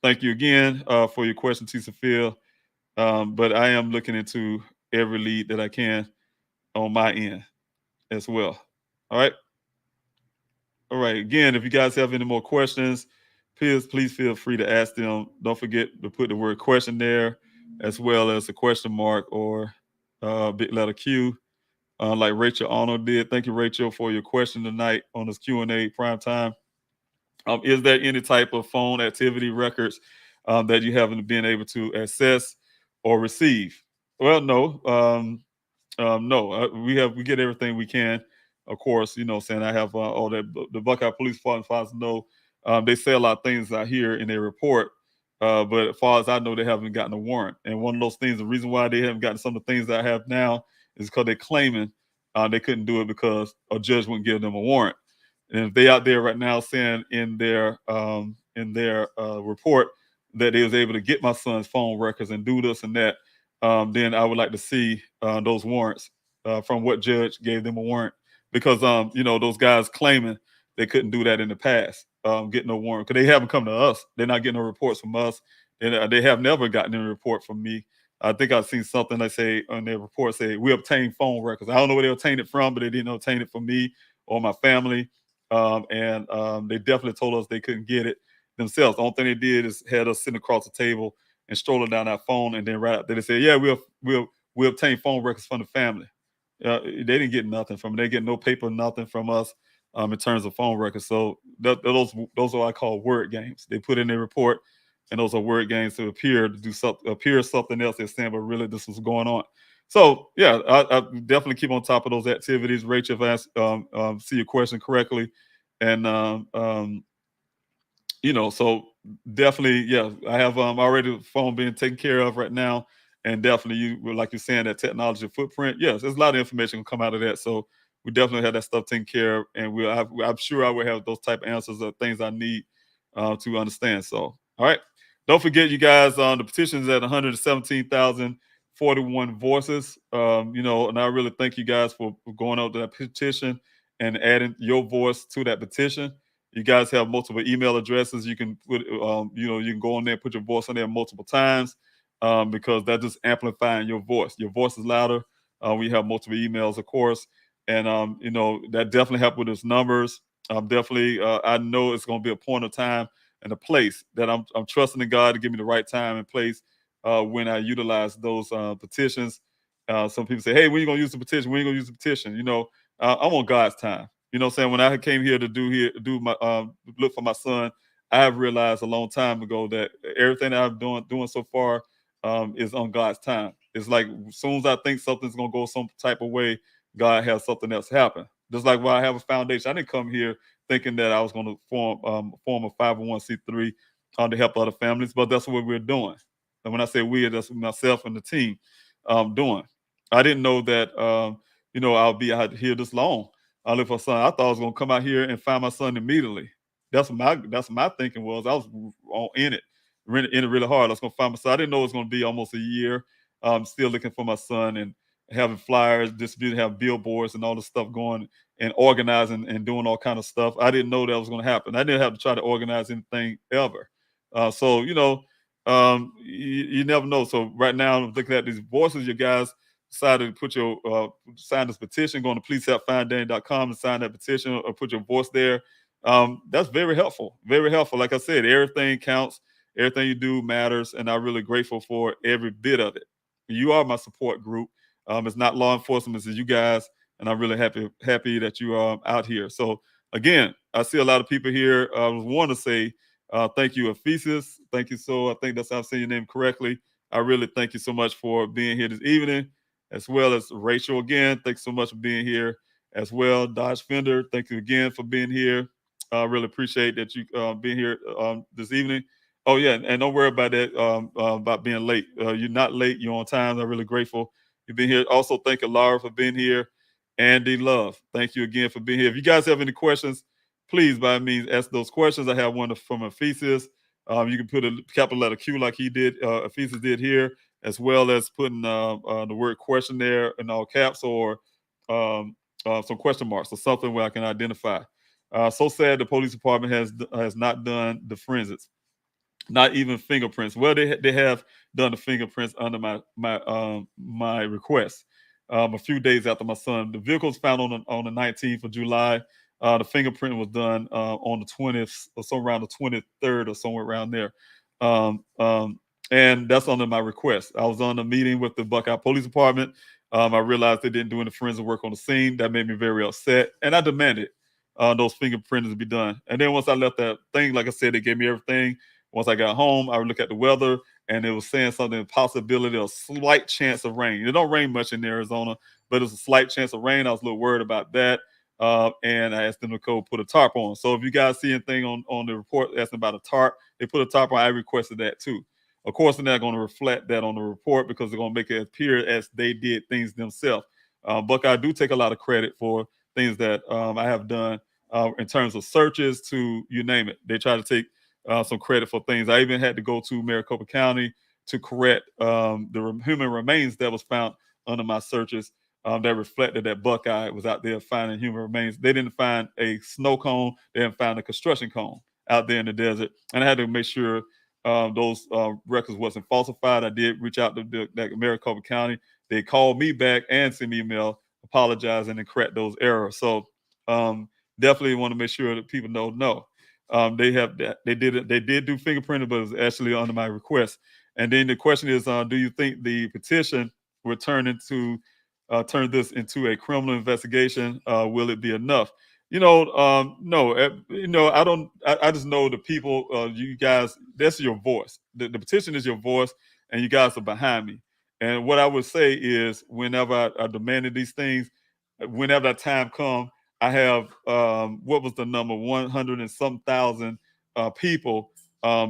[SPEAKER 5] Thank you again for your question, T. Sophia. But I am looking into every lead that I can on my end as well. All right. All right. Again, if you guys have any more questions, please feel free to ask them. Don't forget to put the word question there, as well as a question mark or big letter Q, like Rachel Arnold did. Thank you, Rachel, for your question tonight on this Q&A prime time. Is there any type of phone activity records that you haven't been able to access or receive? Well, no. No, we get everything we can. Of course, saying I have all that. The Buckeye Police Department, as far as I know, they say a lot of things out here in their report. But as far as I know, they haven't gotten a warrant. And one of those things, the reason why they haven't gotten some of the things that I have now is because they're claiming they couldn't do it because a judge wouldn't give them a warrant. And if they out there right now saying in their report that they was able to get my son's phone records and do this and that, then I would like to see those warrants from what judge gave them a warrant, because those guys claiming they couldn't do that in the past, get no warrant, because they haven't come to us. They're not getting no reports from us. They have never gotten a report from me. I think I've seen something they say on their report, say we obtained phone records. I don't know where they obtained it from, but they didn't obtain it from me or my family. and they definitely told us they couldn't get it themselves. The only thing they did is had us sitting across the table and strolling down our phone, and then right after they said, "Yeah, we'll obtain phone records from the family." They didn't get nothing from it. They get no paper, nothing from us in terms of phone records. So those are what I call word games. They put in their report, and those are word games to appear something else they're saying, but really this was going on. So yeah, I definitely keep on top of those activities. Rachel, if I see your question correctly, and so definitely, yeah, I have already the phone being taken care of right now, and definitely like you're saying, that technology footprint. Yes, there's a lot of information will come out of that. So we definitely have that stuff taken care of, and I'm sure I will have those type of answers of things I need to understand. So all right, don't forget, you guys, the petition is at 117,041 voices. And I really thank you guys for going out to that petition and adding your voice to that petition. You guys have multiple email addresses. You can put, you can go on there and put your voice on there multiple times because that's just amplifying your voice. Your voice is louder. We have multiple emails, of course, and that definitely helped with those numbers. Definitely, I know it's going to be a point of time and a place that I'm trusting in God to give me the right time and place when I utilize those petitions. Some people say, "Hey, when are you going to use the petition? When are you going to use the petition?" I'm on God's time. You know what I'm saying? When I came here to do my look for my son, I have realized a long time ago that everything that I'm doing so far is on God's time. It's like as soon as I think something's gonna go some type of way, God has something else happen. Just like when I have a foundation, I didn't come here thinking that I was going to form a 501c3 to help other families, but that's what we're doing. And when I say we, that's myself and the team doing. I didn't know that I'll be out here this long. I look for son. I thought I was gonna come out here and find my son immediately. That's my thinking was. I was in it really hard. I was gonna find my son. I didn't know it was gonna be almost a year. Still looking for my son and having flyers, distributing, have billboards and all this stuff going and organizing and doing all kind of stuff. I didn't know that was gonna happen. I didn't have to try to organize anything ever. You never know. So right now I'm looking at these voices, you guys decided to put your sign this petition, go on to pleasehelpfinddaniel.com and sign that petition or put your voice there. That's very helpful. Very helpful. Like I said, everything counts. Everything you do matters. And I'm really grateful for every bit of it. You are my support group. It's not law enforcement, it's you guys. And I'm really happy that you are out here. So again, I see a lot of people here. I want to say thank you, Ephesus. Thank you. I think that's how I'm saying your name correctly. I really thank you so much for being here this evening, as well as Rachel again. Thanks so much for being here as well. Dodge Fender, thank you again for being here. I really appreciate that you being here this evening. Oh yeah, and don't worry about that about being late. You're not late. You're on time. I'm really grateful you've been here. Also, thank you, Laura, for being here. Andy Love, thank you again for being here. If you guys have any questions, please by all means ask those questions. I have one from Ephesus. You can put a capital letter Q like he did, Ephesus did here, as well as putting the word question there in all caps or some question marks or something where I can identify. So sad the police department has not done the forensics, not even fingerprints. Well, they have done the fingerprints under my request. A few days after my son, the vehicle was found on the 19th of July. The fingerprint was done on the 20th or so around the 23rd or somewhere around there. And that's under my request. I was on a meeting with the Buckeye Police Department. I realized they didn't do any forensic work on the scene. That made me very upset. And I demanded those fingerprints to be done. And then once I left that thing, like I said, they gave me everything. Once I got home, I would look at the weather, and it was saying something, possibility of slight chance of rain. It don't rain much in Arizona, but it's a slight chance of rain. I was a little worried about that. And I asked them to put a tarp on. So if you guys see anything on the report asking about a tarp, they put a tarp on. I requested that too. Of course, they're not going to reflect that on the report because they're going to make it appear as they did things themselves. Buckeye do take a lot of credit for things that I have done in terms of searches to you name it. They try to take some credit for things. I even had to go to Maricopa County to correct the human remains that was found under my searches that reflected that Buckeye was out there finding human remains. They didn't find a snow cone. They didn't find a construction cone out there in the desert. And I had to make sure those records wasn't falsified. I did reach out to Maricopa County. They called me back and sent me an email apologizing and correct those errors. So definitely want to make sure that people know no. They did do fingerprinting, but it was actually under my request. And then the question is, do you think the petition will turn this into a criminal investigation? Will it be enough? No. I don't. I just know the people. You guys, that's your voice. The petition is your voice, and you guys are behind me. And what I would say is, whenever I demanded these things, whenever that time comes, I have what was the number, 100 and some thousand people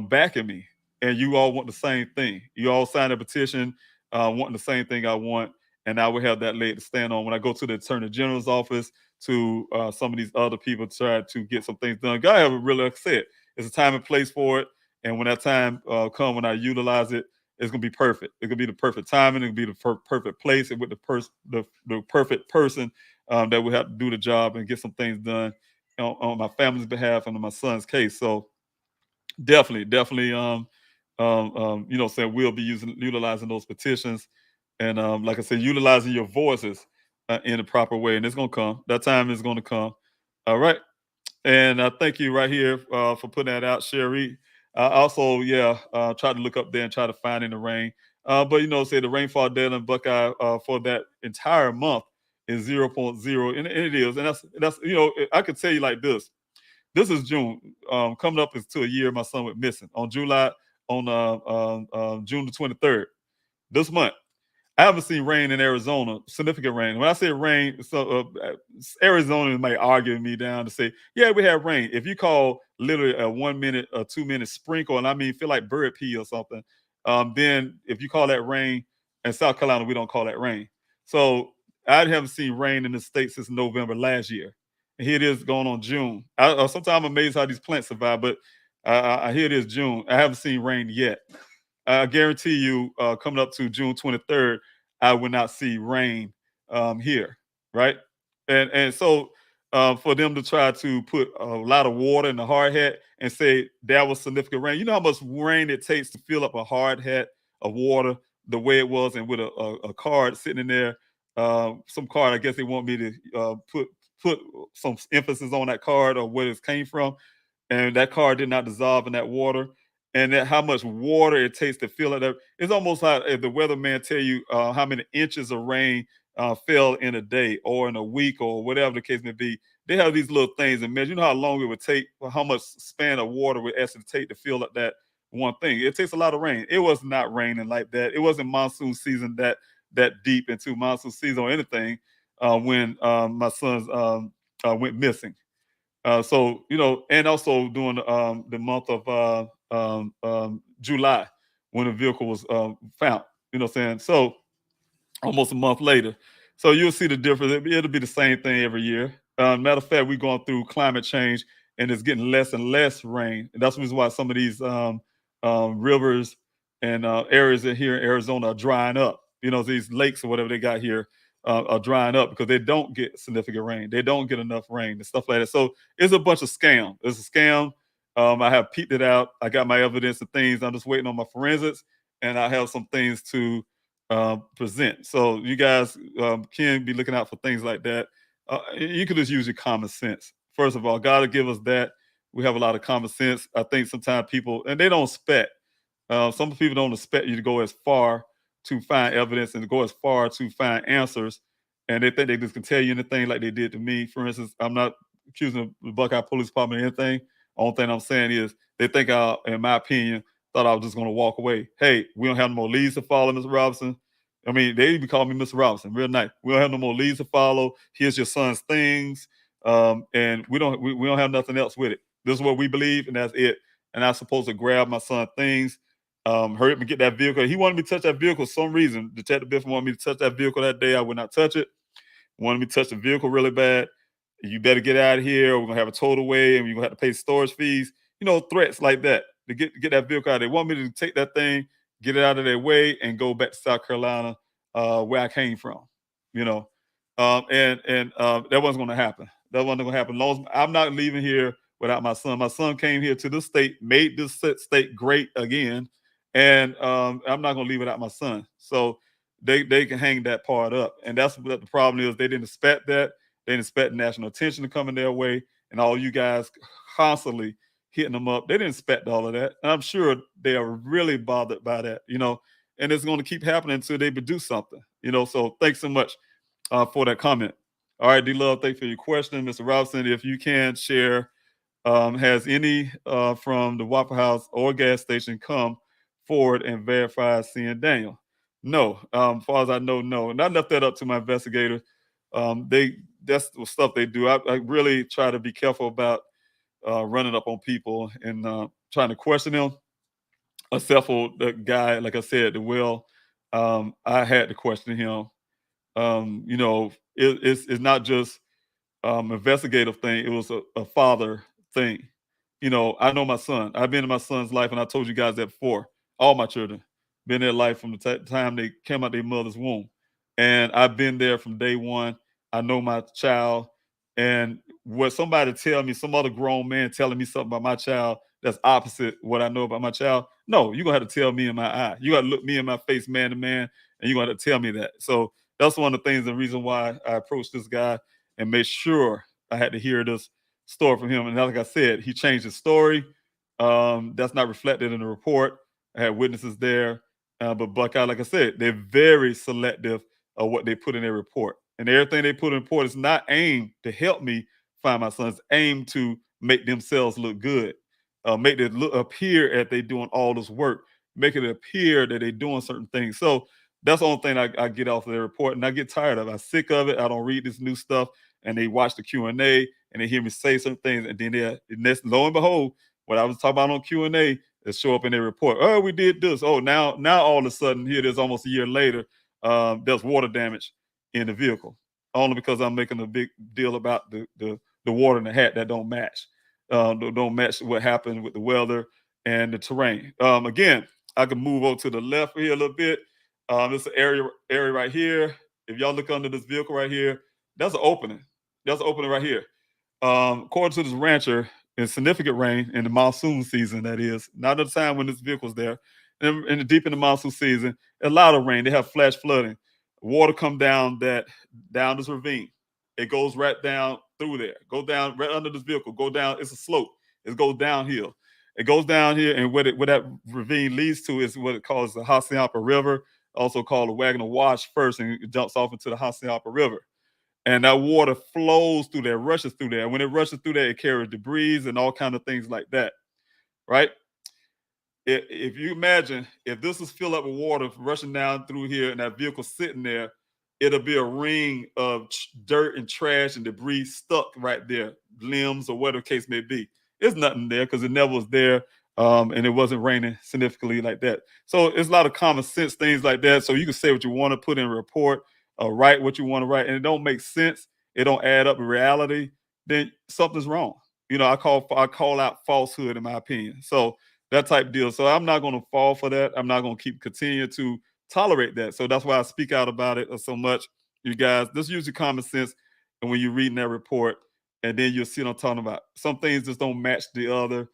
[SPEAKER 5] backing me, and you all want the same thing. You all signed a petition, wanting the same thing I want, and I will have that leg to stand on when I go to the Attorney General's office, to some of these other people, try to get some things done. God have it really upset. It's a time and place for it, and when that time comes, when I utilize it, it's gonna be perfect. It's gonna be the perfect timing. It'll be the perfect place, and with the perfect person that will have to do the job and get some things done on my family's behalf and on my son's case. So definitely, saying we'll be utilizing those petitions, and like I said, utilizing your voices in the proper way, and it's gonna come. That time is gonna come. All right, and thank you right here for putting that out, Sherry. Also, try to look up there and try to find in the rain. But say the rainfall data in Buckeye for that entire month is 0.0, and it is, and that's I could tell you like this. This is June. Coming up is to a year my son went missing on June the 23rd. This month, I haven't seen rain in Arizona, significant rain. When I say rain, so Arizona might argue me down to say, yeah, we have rain. If you call literally a 1 minute or 2 minute sprinkle, and I mean feel like bird pee or something, then if you call that rain, in South Carolina, we don't call that rain. So I haven't seen rain in the state since November last year. And here it is going on June. Sometimes I'm amazed how these plants survive, but here it is June. I haven't seen rain yet. I guarantee you, coming up to June 23rd, I will not see rain here, right? And so for them to try to put a lot of water in the hard hat and say that was significant rain, you know how much rain it takes to fill up a hard hat of water the way it was, and with a card sitting in there, some card, I guess they want me to put some emphasis on that card or where it came from, and that card did not dissolve in that water. And that how much water it takes to fill it up. It's almost like if the weatherman tell you how many inches of rain fell in a day or in a week or whatever the case may be. They have these little things and measure. You know how long it would take, or how much span of water would actually take to fill up that one thing. It takes a lot of rain. It was not raining like that. It wasn't monsoon season that deep into monsoon season or anything when my sons went missing. And also during the month of July, when the vehicle was found. You know what I'm saying? So almost a month later. So you'll see the difference. It'll be the same thing every year. Matter of fact, we're going through climate change, and it's getting less and less rain. And that's the reason why some of these rivers and areas in here in Arizona are drying up. These lakes or whatever they got here are drying up because they don't get significant rain. They don't get enough rain and stuff like that. So it's a bunch of scam. It's a scam. I have peeped it out. I got my evidence and things. I'm just waiting on my forensics, and I have some things to present. So you guys can be looking out for things like that. You can just use your common sense. First of all, God will give us that. We have a lot of common sense. I think sometimes people, and they don't expect, some people don't expect you to go as far to find evidence and to go as far to find answers. And they think they just can tell you anything like they did to me. For instance, I'm not accusing the Buckeye Police Department of anything. Only thing I'm saying is they think in my opinion, thought I was just going to walk away. Hey, we don't have no more leads to follow, Mr. Robinson. I mean, they even call me Mr. Robinson, real nice. We don't have no more leads to follow. Here's your son's things, and we don't have nothing else with it. This is what we believe, and that's it. And I'm supposed to grab my son's things, hurry up and get that vehicle. He wanted me to touch that vehicle for some reason. Detective Biff wanted me to touch that vehicle that day. I would not touch it. Wanted me to touch the vehicle really bad. You better get out of here, or we're gonna have a total away, and you're gonna have to pay storage fees. Threats like that to get that vehicle out. They want me to take that thing, get it out of their way, and go back to South Carolina, where I came from. That wasn't going to happen. That wasn't going to happen. I'm not leaving here without my son. My son came here to this state, made this state great again, and I'm not going to leave without my son. So they can hang that part up, and that's what the problem is. They didn't expect that. They didn't expect national attention to come in their way, and all you guys constantly hitting them up. They didn't expect all of that. And I'm sure they are really bothered by that, and it's going to keep happening until they produce something, So thanks so much for that comment. All right, D-Love, thanks for your question. Mr. Robinson, if you can share, has any from the Waffle House or gas station come forward and verify seeing Daniel? No. As far as I know, no. And I left that up to my investigator. That's the stuff they do. I really try to be careful about running up on people and trying to question them. Except for the guy, like I said, the well, I had to question him. It's not just investigative thing. It was a father thing. I know my son. I've been in my son's life, and I told you guys that before. All my children been in their life from the time they came out their mother's womb, and I've been there from day one. I know my child, and what somebody tell me, some other grown man telling me something about my child that's opposite what I know about my child. No, you're gonna have to tell me in my eye. You gotta look me in my face, man to man, and you're gonna have to tell me that. So that's one of the things, the reason why I approached this guy and made sure I had to hear this story from him. And like I said, he changed his story. That's not reflected in the report. I had witnesses there. But Buckeye, like I said, they're very selective of what they put in their report. And everything they put in the report is not aimed to help me find my son. It's aimed to make themselves look good. Make it appear that they're doing all this work. Make it appear that they're doing certain things. So that's the only thing I get off of their report. And I get tired of it. I'm sick of it. I don't read this new stuff. And they watch the Q&A and they hear me say some things. And then lo and behold, what I was talking about on Q&A, it show up in their report. Oh, we did this. Oh, now all of a sudden, here it is almost a year later, there's water damage in the vehicle. Only because I'm making a big deal about the water in the hat that don't match. Don't match what happened with the weather and the terrain. Again, I can move over to the left here a little bit. This is an area right here. If y'all look under this vehicle right here, that's an opening. That's an opening right here. According to this rancher, in significant rain in the monsoon season, that is, not at the time when this vehicle's there, in the deep in the monsoon season, a lot of rain. They have flash flooding. Water come down this ravine. It goes right down through there. Go down right under this vehicle. Go down. It's a slope. It goes downhill. It goes down here, and what that ravine leads to is what it calls the Hassayampa River, also called the Wagner Wash first, and it jumps off into the Hassayampa River. And that water flows through there, rushes through there. And when it rushes through there, it carries debris and all kinds of things like that, right? If you imagine, if this is filled up with water rushing down through here and that vehicle sitting there, it'll be a ring of dirt and trash and debris stuck right there, limbs or whatever the case may be. There's nothing there because it never was there, and it wasn't raining significantly like that. So it's a lot of common sense things like that. So you can say what you want to put in a report, write what you want to write, and it don't make sense. It don't add up in reality. Then something's wrong. I call out falsehood in my opinion. So that type of deal. So I'm not going to fall for that. I'm not going to continue to tolerate that. So that's why I speak out about it so much. You guys, this is usually common sense. And when you're reading that report, and then you'll see what I'm talking about. Some things just don't match the other.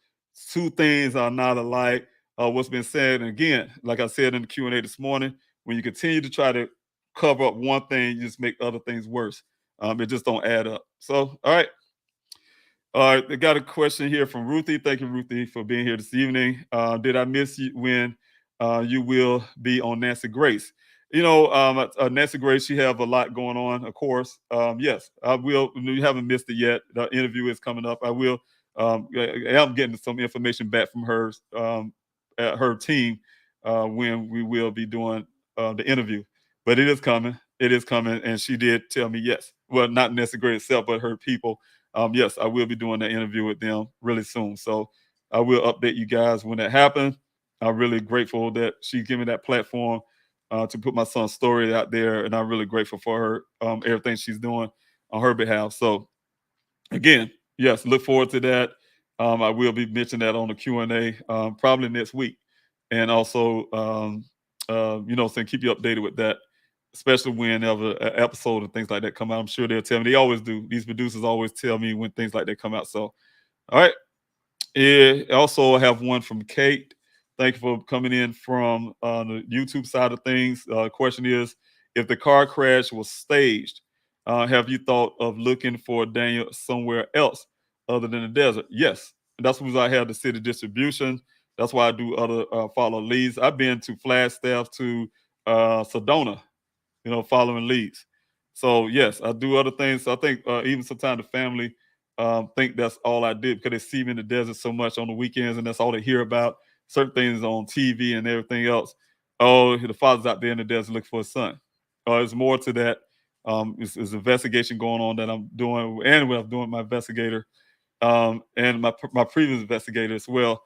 [SPEAKER 5] Two things are not alike. What's been said, and again, like I said in the Q&A this morning, when you continue to try to cover up one thing, you just make other things worse. It just don't add up. So, all right. I got a question here from Ruthie. Thank you, Ruthie, for being here this evening. Did I miss you when you will be on Nancy Grace? Nancy Grace, she have a lot going on, of course. Yes, I will. You haven't missed it yet. The interview is coming up. I will. I'm getting some information back from her team when we will be doing the interview. But it is coming. It is coming. And she did tell me yes. Well, not Nancy Grace itself, but her people. Yes, I will be doing that interview with them really soon. So I will update you guys when that happens. I'm really grateful that she gave me that platform to put my son's story out there. And I'm really grateful for her, everything she's doing on her behalf. So again, yes, look forward to that. I will be mentioning that on the Q&A probably next week. And also, saying keep you updated with that, especially whenever an episode and things like that come out. I'm sure they'll tell me. They always do. These producers always tell me when things like that come out. So, all right. Also, I have one from Kate. Thank you for coming in from the YouTube side of things. Question is, if the car crash was staged, have you thought of looking for Daniel somewhere else other than the desert? Yes. And that's why I have the city distribution. That's why I do other follow leads. I've been to Flagstaff, to Sedona, following leads. So yes, I do other things. So I think even sometimes the family think that's all I did because they see me in the desert so much on the weekends, and that's all they hear about. Certain things on TV and everything else. Oh, the father's out there in the desert looking for his son. There's more to that. It's investigation going on that I'm doing, and what I'm doing with my investigator, and my previous investigator as well.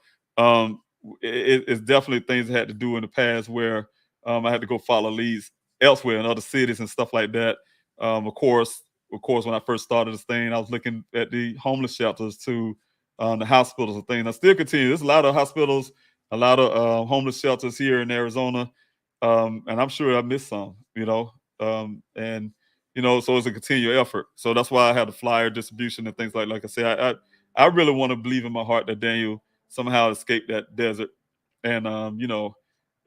[SPEAKER 5] It's definitely things I had to do in the past where I had to go follow leads elsewhere in other cities and stuff like that. Of course, when I first started this thing, I was looking at the homeless shelters to the hospitals and things. I still continue. There's a lot of hospitals, a lot of homeless shelters here in Arizona, and I'm sure I missed some. And so it's a continual effort. So that's why I had the flyer distribution and things like I say. I really want to believe in my heart that Daniel somehow escaped that desert, and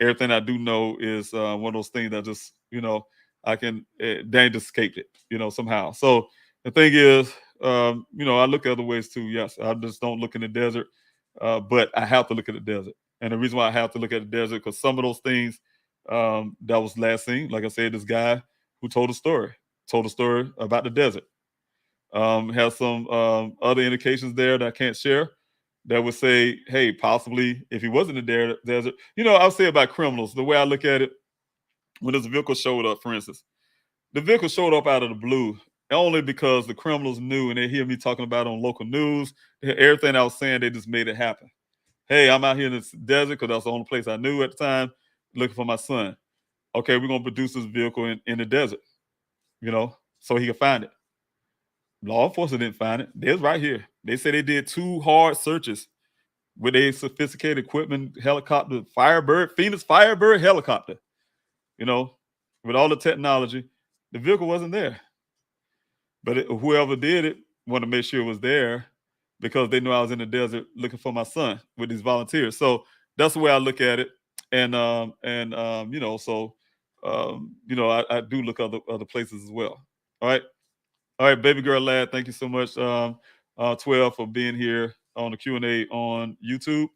[SPEAKER 5] everything I do know is one of those things that just I can Daniel escaped it somehow. So the thing is, I look at other ways too. Yes, I just don't look in the desert, but I have to look at the desert, and the reason why I have to look at the desert because some of those things that was last seen, like I said, this guy who told a story about the desert. Has some other indications there that I can't share that would say, hey, possibly if he wasn't in the desert, I'll say about criminals, the way I look at it, when this vehicle showed up, for instance, the vehicle showed up out of the blue only because the criminals knew and they hear me talking about it on local news. Everything I was saying, they just made it happen. Hey, I'm out here in this desert because that's the only place I knew at the time, looking for my son. Okay, we're going to produce this vehicle in the desert, so he can find it. Law enforcement didn't find it. It's right here. They say they did 2 hard searches with a sophisticated equipment, helicopter, Phoenix Firebird helicopter, with all the technology. The vehicle wasn't there. But whoever did it wanted to make sure it was there because they knew I was in the desert looking for my son with these volunteers. So that's the way I look at it. And I do look other places as well. All right, baby girl lad, thank you so much, 12, for being here on the Q&A on YouTube.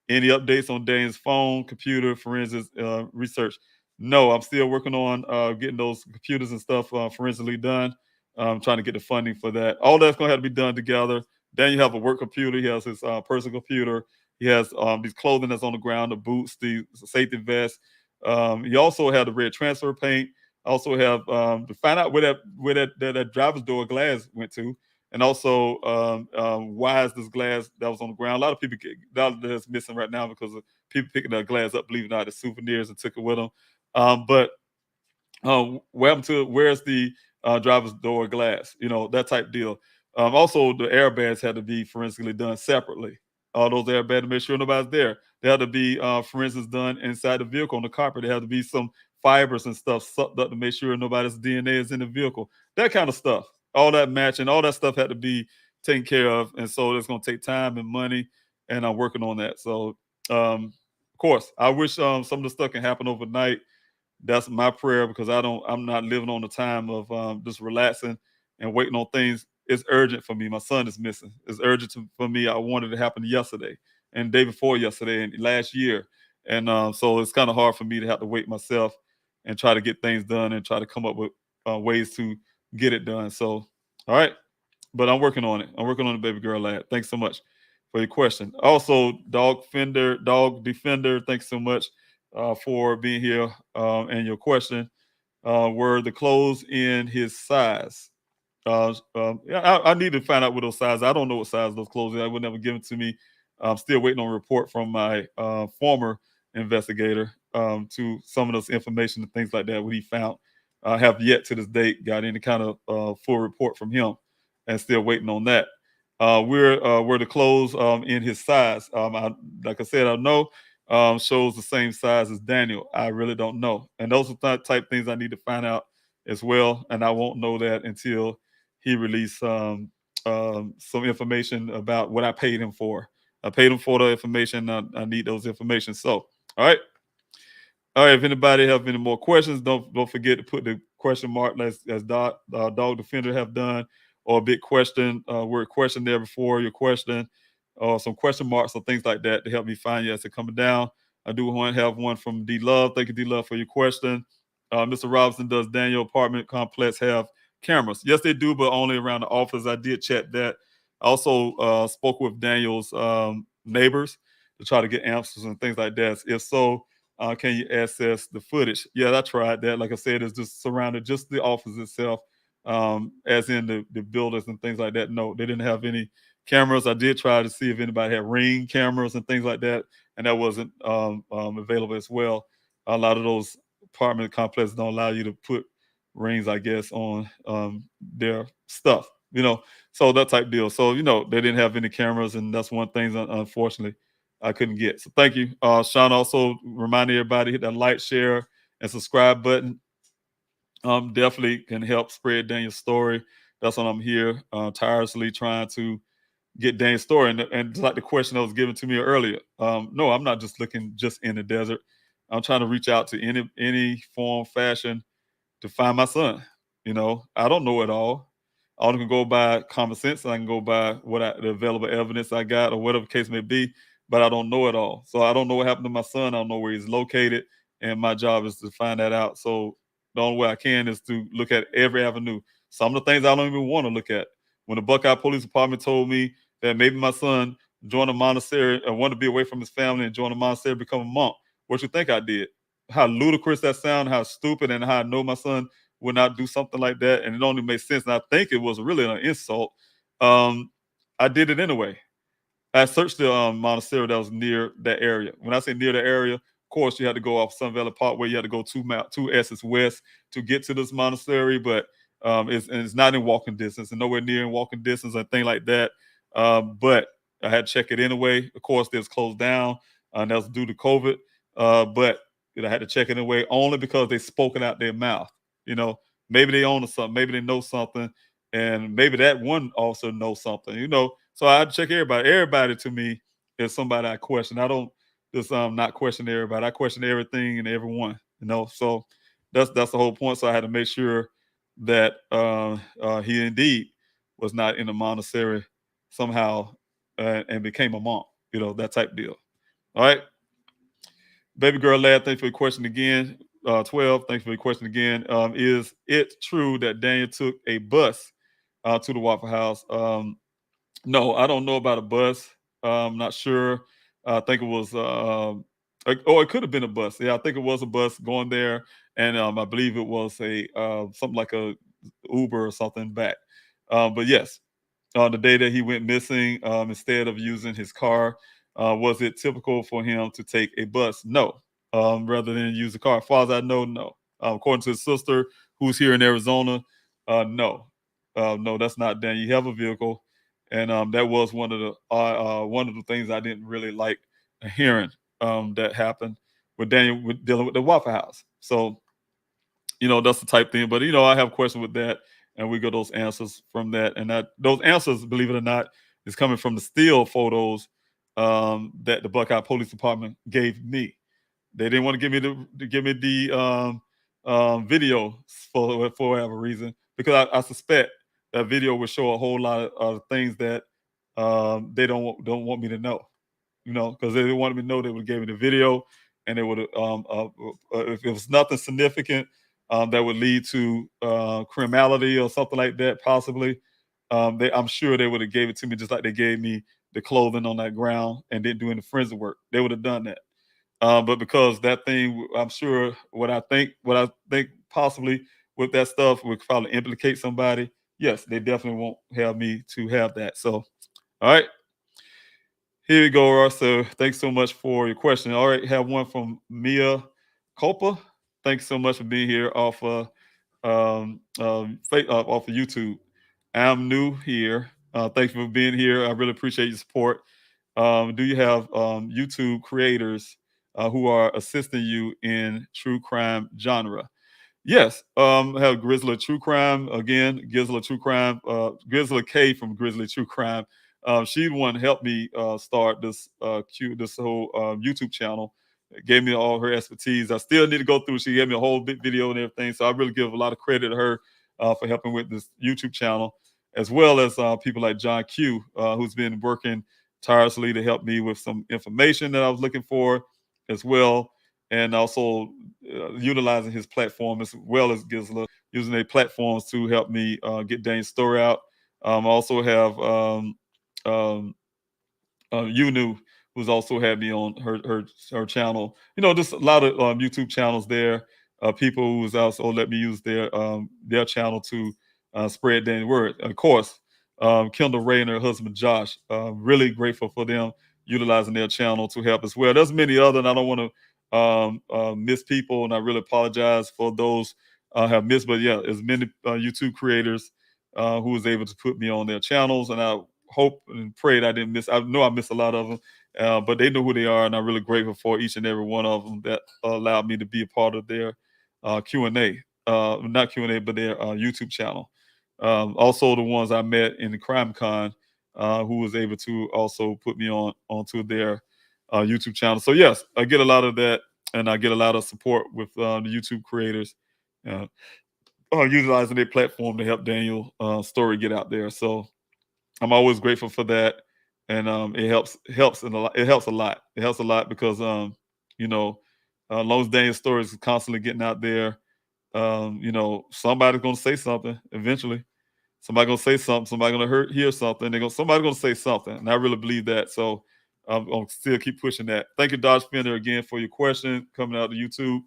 [SPEAKER 5] Any updates on Dane's phone, computer, forensics research? No, I'm still working on getting those computers and stuff forensically done. I'm trying to get the funding for that. All that's going to have to be done together. Daniel have a work computer. He has his personal computer. He has these clothing that's on the ground, the boots, the safety vest. He also had the red transfer paint. Also have to find out where that driver's door glass went to, and also why is this glass that was on the ground? A lot of people that's missing right now because of people picking that glass up, believing out as souvenirs and took it with them. But where's the driver's door glass? That type deal. Also, the airbags had to be forensically done separately. All those airbags to make sure nobody's there. There had to be forensics done inside the vehicle on the carpet. There had to be some fibers and stuff sucked up to make sure nobody's DNA is in the vehicle. That kind of stuff. All that matching, all that stuff had to be taken care of. And so it's going to take time and money, and I'm working on that. So, of course, I wish some of the stuff can happen overnight. That's my prayer because I'm not living on the time of just relaxing and waiting on things. It's urgent for me. My son is missing. It's urgent for me. I wanted it to happen yesterday and the day before yesterday and last year. And so it's kind of hard for me to have to wait myself and try to get things done and try to come up with ways to get it done. So, all right. But I'm working on it. I'm working on it, baby girl lad. Thanks so much for your question. Also, Dog Defender, thanks so much for being here and your question. Were the clothes in his size? I need to find out what those sizes. I don't know what size those clothes are. I would never give it to me. I'm still waiting on a report from my former investigator to some of those information and things like that, what he found. I have yet to this date got any kind of full report from him and still waiting on that. Were the clothes in his size? Like I said, I know shows the same size as Daniel. I really don't know. And those are the type things I need to find out as well. And I won't know that until he released some information about what I paid him for. I paid him for the information. I need those information. So, all right. If anybody have any more questions, don't forget to put the question mark as Dog Defender have done, or a big question, word question there before your question, or some question marks or things like that to help me find you as they're coming down. I do want to have one from D Love. Thank you, D Love, for your question. Mr. Robinson, does Daniel apartment complex have cameras? Yes, they do, but only around the office. I did check that. I also spoke with Daniel's neighbors to try to get answers and things like that. If so, can you access the footage? Yeah, I tried that. Like I said, it's just surrounded just the office itself, as in the buildings and things like that. No, they didn't have any cameras. I did try to see if anybody had Ring cameras and things like that, and that wasn't available as well. A lot of those apartment complexes don't allow you to put Rings, I guess, on their stuff, so that type deal. So, they didn't have any cameras, and that's one thing, unfortunately, I couldn't get. So thank you. Sean also reminded everybody, hit that like, share, and subscribe button. Definitely can help spread Daniel's story. That's what I'm here tirelessly trying to get Daniel's story. And just like the question that was given to me earlier, no, I'm not just looking just in the desert. I'm trying to reach out to any form, fashion to find my son. I don't know it all. I can go by common sense, and I can go by the available evidence I got, or whatever the case may be, but I don't know it all. So I don't know what happened to my son. I don't know where he's located, and my job is to find that out. So the only way I can is to look at every avenue. Some of the things I don't even want to look at. When the Buckeye Police Department told me that maybe my son joined a monastery and wanted to be away from his family and join a monastery, become a monk, what you think I did? How ludicrous that sound, how stupid, and how I know my son would not do something like that, and it only makes sense. And I think it was really an insult. I did it anyway. I searched the monastery that was near that area. When I say near the area, of course, you had to go off Sun Valley Parkway. You had to go 2 S's west to get to this monastery, but it's not in walking distance, and nowhere near in walking distance or thing like that. But I had to check it anyway. Of course, it's closed down, and that was due to COVID. But I had to check it anyway, only because they spoke it out their mouth. Maybe they own something, maybe they know something, and maybe that one also knows something. So I had to check everybody. Everybody to me is somebody I question. I don't just not question everybody. I question everything and everyone. So that's the whole point. So I had to make sure that he indeed was not in a monastery somehow and became a monk. That type deal. All right. Baby girl lad, thanks for your question again. 12, thanks for your question again. Is it true that Daniel took a bus to the Waffle House? No, I don't know about a bus. I'm not sure. I think it was, it could have been a bus. Yeah, I think it was a bus going there, and I believe it was a something like a Uber or something back. But yes, the day that he went missing, instead of using his car, was it typical for him to take a bus? No, rather than use a car. As far as I know, no. According to his sister, who's here in Arizona, no, no, that's not Daniel. You have a vehicle, and that was one of the things I didn't really like hearing that happened with Daniel dealing with the Waffle House. So, that's the type thing. But I have questions with that, and we get those answers from that. And those answers, believe it or not, is coming from the still photos that the Buckeye Police Department gave me. They didn't want to give me the video for whatever reason, because I suspect that video would show a whole lot of things that they don't want me to know. Because they didn't want me to know, they would have gave me the video, and they would have if it was nothing significant that would lead to criminality or something like that, possibly. I'm sure they would have gave it to me just like they gave me the clothing on that ground and didn't do any forensic work. They would have done that. But because that thing, I'm sure what I think possibly with that stuff would probably implicate somebody. Yes, they definitely won't have me to have that. So, all right. Here we go, Ross. So thanks so much for your question. All right, have one from Mia Copa. Thanks so much for being here off of YouTube. I'm new here. Thanks for being here. I really appreciate your support. Do you have YouTube creators who are assisting you in true crime genre? Yes, I have Grizzly True Crime again. Grizzly True Crime, Grizzly K from Grizzly True Crime. She the one to help me start this whole YouTube channel. Gave me all her expertise. I still need to go through. She gave me a whole big video and everything. So I really give a lot of credit to her for helping with this YouTube channel. as well as people like John Q, who's been working tirelessly to help me with some information that I was looking for as well, and also utilizing his platform as well as Gizla, using their platforms to help me get Dane's story out. I also have Unu, who's also had me on her channel. Just a lot of YouTube channels there. People who's also let me use their channel to spread their word. Of course, Kendall Ray and her husband Josh. Really grateful for them utilizing their channel to help as well. There's many other, and I don't want to miss people, and I really apologize for those have missed. But yeah, as many YouTube creators who was able to put me on their channels, and I hope and pray that I didn't miss. I know I missed a lot of them, but they know who they are, and I'm really grateful for each and every one of them that allowed me to be a part of their Q&A, not Q&A, but their YouTube channel. Also, the ones I met in the Crime Con, who was able to also put me onto their YouTube channel. So yes, I get a lot of that, and I get a lot of support with the YouTube creators. Utilizing their platform to help Daniel's story get out there. So I'm always grateful for that, and it helps a lot. It helps a lot. It helps a lot because as long as Daniel's story is constantly getting out there, somebody's gonna say something eventually. Somebody's gonna say something. Somebody's gonna hear something. Somebody's gonna say something, and I really believe that. So I'm gonna still keep pushing that. Thank you, Dodge Fender, again for your question coming out of YouTube.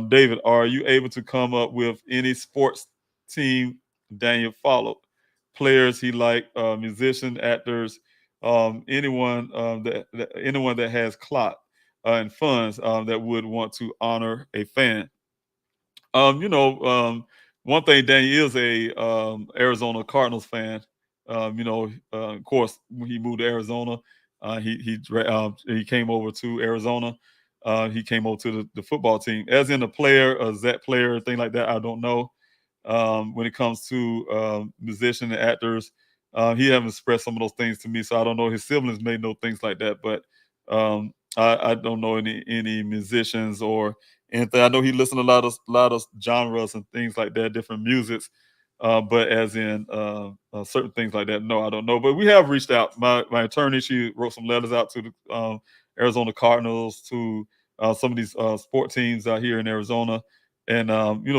[SPEAKER 5] David, are you able to come up with any sports team Daniel followed? Players he liked, musicians, actors, anyone anyone that has clout and funds that would want to honor a fan. One thing, Daniel is a Arizona Cardinals fan. Of course, when he moved to Arizona, he came over to Arizona. He came over to the football team, as in a player, a Zet player, thing like that. I don't know. When it comes to musicians and actors, he hasn't expressed some of those things to me, so I don't know. His siblings may know things like that, but I don't know any musicians or anything. I know he listens to a lot of genres and things like that, different musics. But as in certain things like that, no, I don't know. But we have reached out. My attorney, she wrote some letters out to the Arizona Cardinals, to some of these sport teams out here in Arizona, and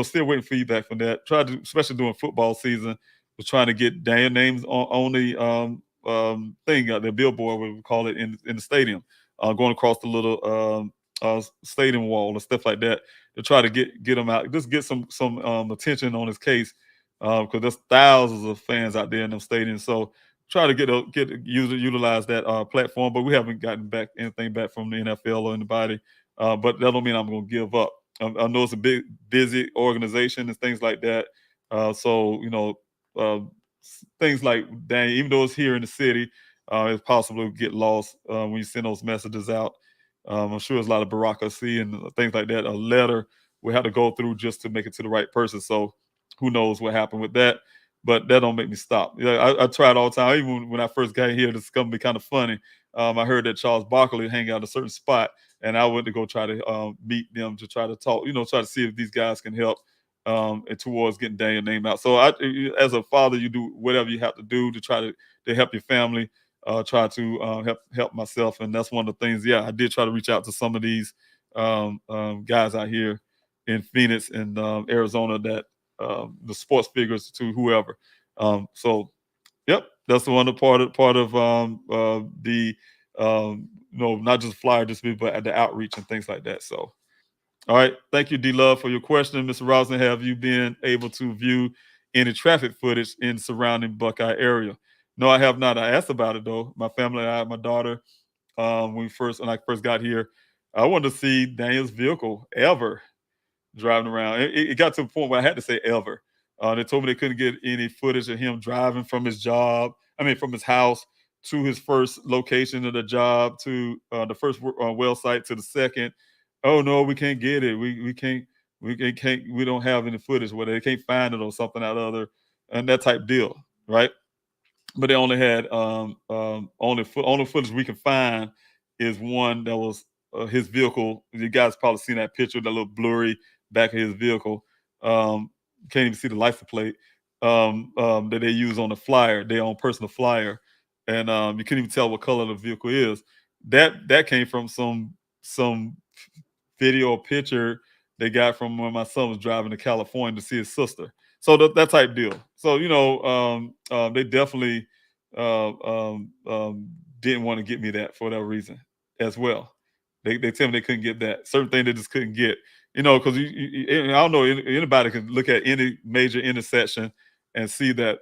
[SPEAKER 5] still waiting for feedback from that. Tried to, especially during football season, was trying to get Daniel names on the thing, the billboard, we call it, in the stadium, going across the little stadium wall and stuff like that, to try to get him out, just get some attention on his case, because there's thousands of fans out there in them stadiums. So try to utilize that platform, but we haven't gotten anything back from the NFL or anybody. But that don't mean I'm going to give up. I know it's a big, busy organization and things like that. So things like Daniel, even though it's here in the city, it's possible to get lost when you send those messages out. I'm sure there's a lot of bureaucracy and things like that. A letter we have to go through just to make it to the right person. So who knows what happened with that? But that don't make me stop. I tried all the time. Even when I first got here, this is going to be kind of funny. I heard that Charles Barkley hang out at a certain spot, and I went to go try to meet them to try to talk, try to see if these guys can help and towards getting Daniel's name out. So as a father, you do whatever you have to do to try to help your family. Try to help myself, and that's one of the things. Yeah, I did try to reach out to some of these guys out here in Phoenix and Arizona, that the sports figures, to whoever. So, yep, that's the one part of the not just flyer distribution, but at the outreach and things like that. So, all right, thank you, D Love, for your question, Mr. Roslin. Have you been able to view any traffic footage in surrounding Buckeye area? No, I have not. I asked about it though. My family and I, my daughter, when I first got here, I wanted to see Daniel's vehicle ever driving around. It got to the point where I had to say ever. They told me they couldn't get any footage of him driving from his house to his first location of the job, to the first well site, to the second. Oh no, we can't get it. We can't. We don't have any footage where they can't find it or something out other, and that type deal, right? But they only had only footage we can find is one that was his vehicle. You guys probably seen that picture, that little blurry back of his vehicle. Can't even see the license plate. that they use on the flyer, their own personal flyer, and you couldn't even tell what color the vehicle is. That came from some video or picture they got from when my son was driving to California to see his sister. So that type deal. So they definitely uh, um, um, didn't want to get me that for whatever reason as well. They tell me they couldn't get that certain thing they just couldn't get. Because I don't know, anybody can look at any major intersection and see that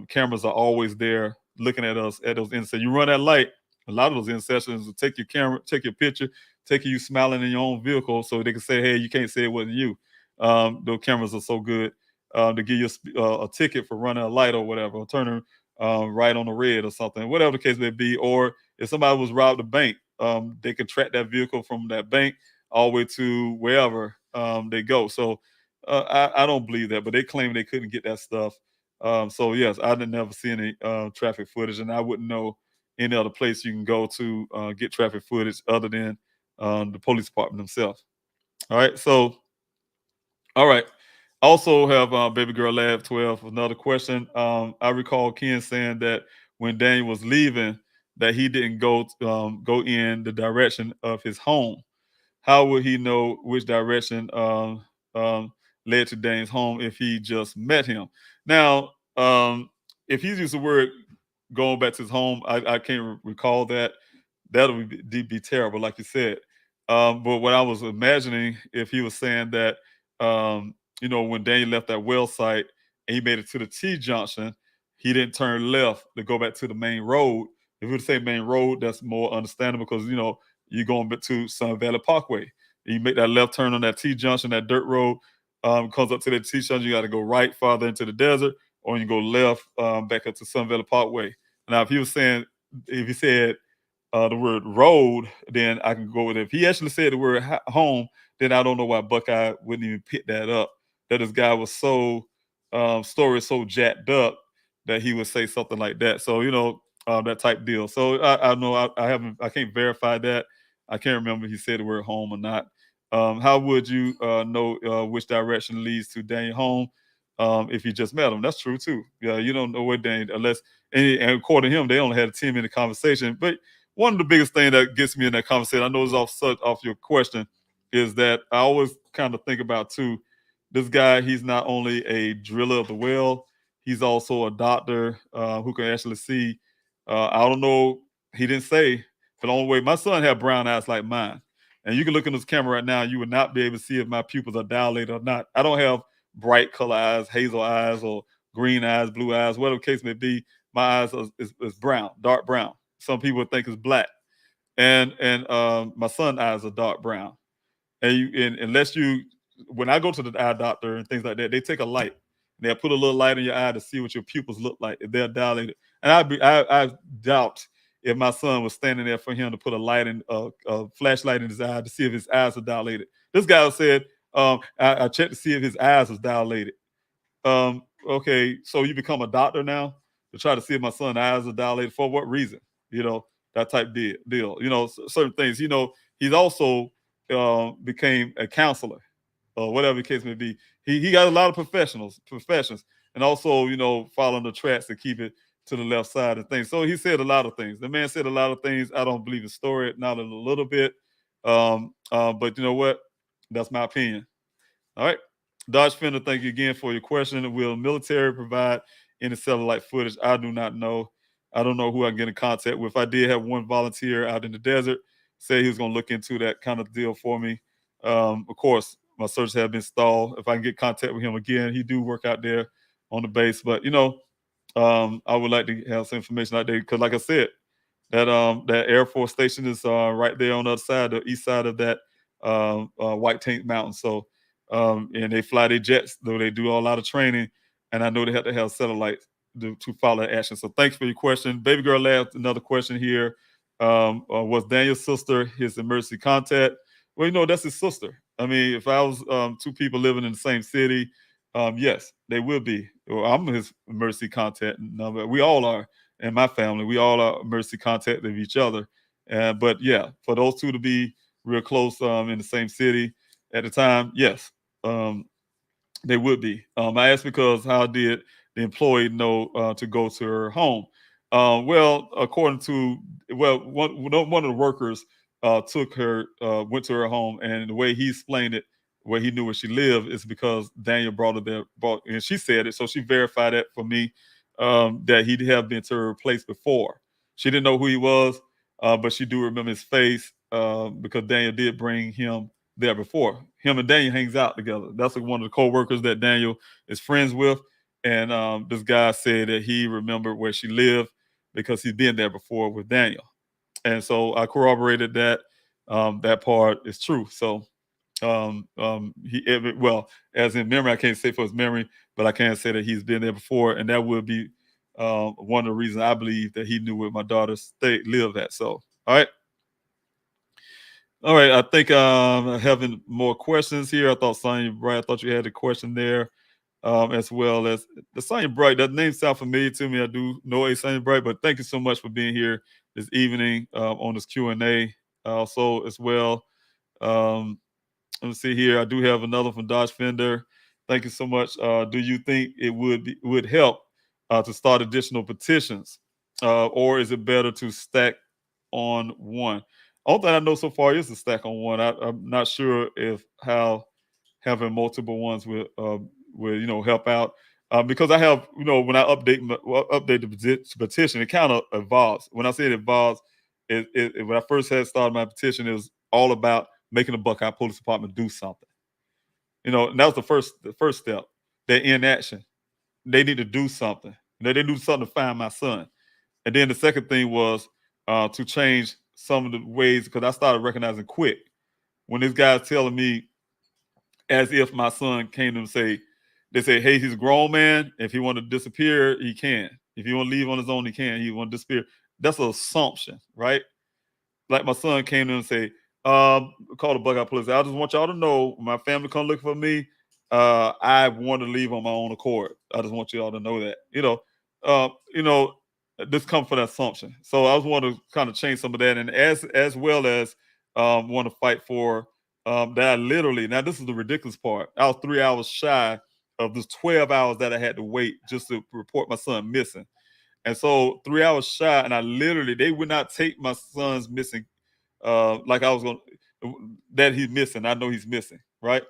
[SPEAKER 5] cameras are always there looking at us at those intersections. You run that light, a lot of those intersections will take your camera, take your picture, take you smiling in your own vehicle, so they can say, "Hey, you can't say it wasn't you." Those cameras are so good to give you a ticket for running a light or whatever, or turning right on the red or something, whatever the case may be. Or if somebody was robbed a bank, they can track that vehicle from that bank all the way to wherever they go. So I don't believe that, but they claim they couldn't get that stuff. So yes, I didn't never see any traffic footage, and I wouldn't know any other place you can go to get traffic footage other than the police department themselves. All right, so all right. Also have Baby Girl Lab 12 with another question. I recall Ken saying that when Daniel was leaving, that he didn't go in the direction of his home. How would he know which direction um, led to Dane's home if he just met him? Now, if he used the word going back to his home, I can't recall that. That would be terrible, like you said. But what I was imagining, if he was saying that, when Daniel left that well site and he made it to the T junction, he didn't turn left to go back to the main road. If we would say main road, that's more understandable because you're going back to Sun Valley Parkway. You make that left turn on that T junction, that dirt road, comes up to that T junction. You got to go right farther into the desert, or you go left back up to Sun Valley Parkway. Now, if he said the word road, then I can go with it. If he actually said the word home, then I don't know why Buckeye wouldn't even pick that up. That this guy was so story so jacked up that he would say something like that. So that type deal. So I know I can't verify that. I can't remember if he said the word home or not. How would you know which direction leads to Daniel home if you just met him? That's true too. Yeah, you don't know where Daniel unless and according to him, they only had a 10-minute conversation. But one of the biggest thing that gets me in that conversation, I know it's off your question, is that I always kind of think about too. This guy, he's not only a driller of the well, he's also a doctor who can actually see. I don't know. He didn't say, but the only way my son had brown eyes like mine, and you can look in this camera right now, you would not be able to see if my pupils are dilated or not. I don't have bright color eyes, hazel eyes, or green eyes, blue eyes, whatever the case may be. My eyes is brown, dark brown. Some people think it's black, and my son's eyes are dark brown. And unless when I go to the eye doctor and things like that, they take a light. They'll put a little light in your eye to see what your pupils look like if they're dilated. And I doubt if my son was standing there for him to put a flashlight in his eye to see if his eyes are dilated. This guy said, I checked to see if his eyes was dilated. Okay, so you become a doctor now to try to see if my son's eyes are dilated for what reason? That type deal. Certain things. He's also became a counselor or whatever the case may be. He got a lot of professions, and also following the tracks to keep it to the left side of things. So he said a lot of things. The man said a lot of things. I don't believe his story, not a little bit. But you know what? That's my opinion. All right. Dodge Fender, thank you again for your question. Will the military provide any satellite footage? I do not know. I don't know who I can get in contact with. I did have one volunteer out in the desert say he was going to look into that kind of deal for me. Of course, my search has been stalled. If I can get contact with him again, he do work out there on the base. But, I would like to have some information out there because, like I said, that Air Force station is right there on the other side, the east side of that White Tank Mountain. So, and they fly their jets, though they do a lot of training. And I know they have to have satellites to follow action. So thanks for your question. Baby Girl Lab, another question here. Was Daniel's sister his emergency contact? Well, that's his sister. I mean, if I was two people living in the same city, yes, they will be. Well, I'm his emergency contact number. We all are in my family. We all are emergency contact of each other. But yeah, for those two to be real close in the same city at the time, yes. They would be. I asked because how did the employee know to go to her home? Well, according to one of the workers went to her home, and the way he explained it, where he knew where she lived, is because Daniel brought her there, and she said it, so she verified that for me, that he'd have been to her place before. She didn't know who he was, but she do remember his face because Daniel did bring him there before. Him and Daniel hangs out together. That's like one of the co-workers that Daniel is friends with. And this guy said that he remembered where she lived because he's been there before with Daniel. And so I corroborated that that part is true. So well, as in memory, I can't say for his memory, but I can say that he's been there before. And that would be one of the reasons I believe that he knew where my daughter lived at. So, all right. All right, I think having more questions here. I thought Sonya Bright, I thought you had a question there, as well as the Sonya Bright. That name sounds familiar to me. I do know a Sonya Bright, but thank you so much for being here this evening on this Q&A. Also, as well, let me see here. I do have another from Dodge Fender. Thank you so much. Do you think it would help to start additional petitions, or is it better to stack on one? All that I know so far is a stack on one. I'm not sure if how having multiple ones will help out, because I have when I update the petition, it kind of evolves. When I say it evolves, when I first had started my petition, it was all about making the Buckeye Police Department do something. And that was the first step. They're in action. They need to do something. They do something to find my son. And then the second thing was to change some of the ways, because I started recognizing quick when this guy's telling me as if my son came to him and they say, hey, he's a grown man. If he want to disappear, he can. If he want to leave on his own, he can. He want to disappear. That's an assumption, right? Like my son came to him and say, call the Buckeye police. I just want y'all to know when my family come looking for me, I want to leave on my own accord. I just want y'all to know that. This comes from that assumption. So I was want to kind of change some of that, and as well as want to fight for that. I literally, now this is the ridiculous part. I was 3 hours shy of this 12 hours that I had to wait just to report my son missing. And so 3 hours shy, and they would not take my son's missing like I was going that he's missing. I know he's missing, right?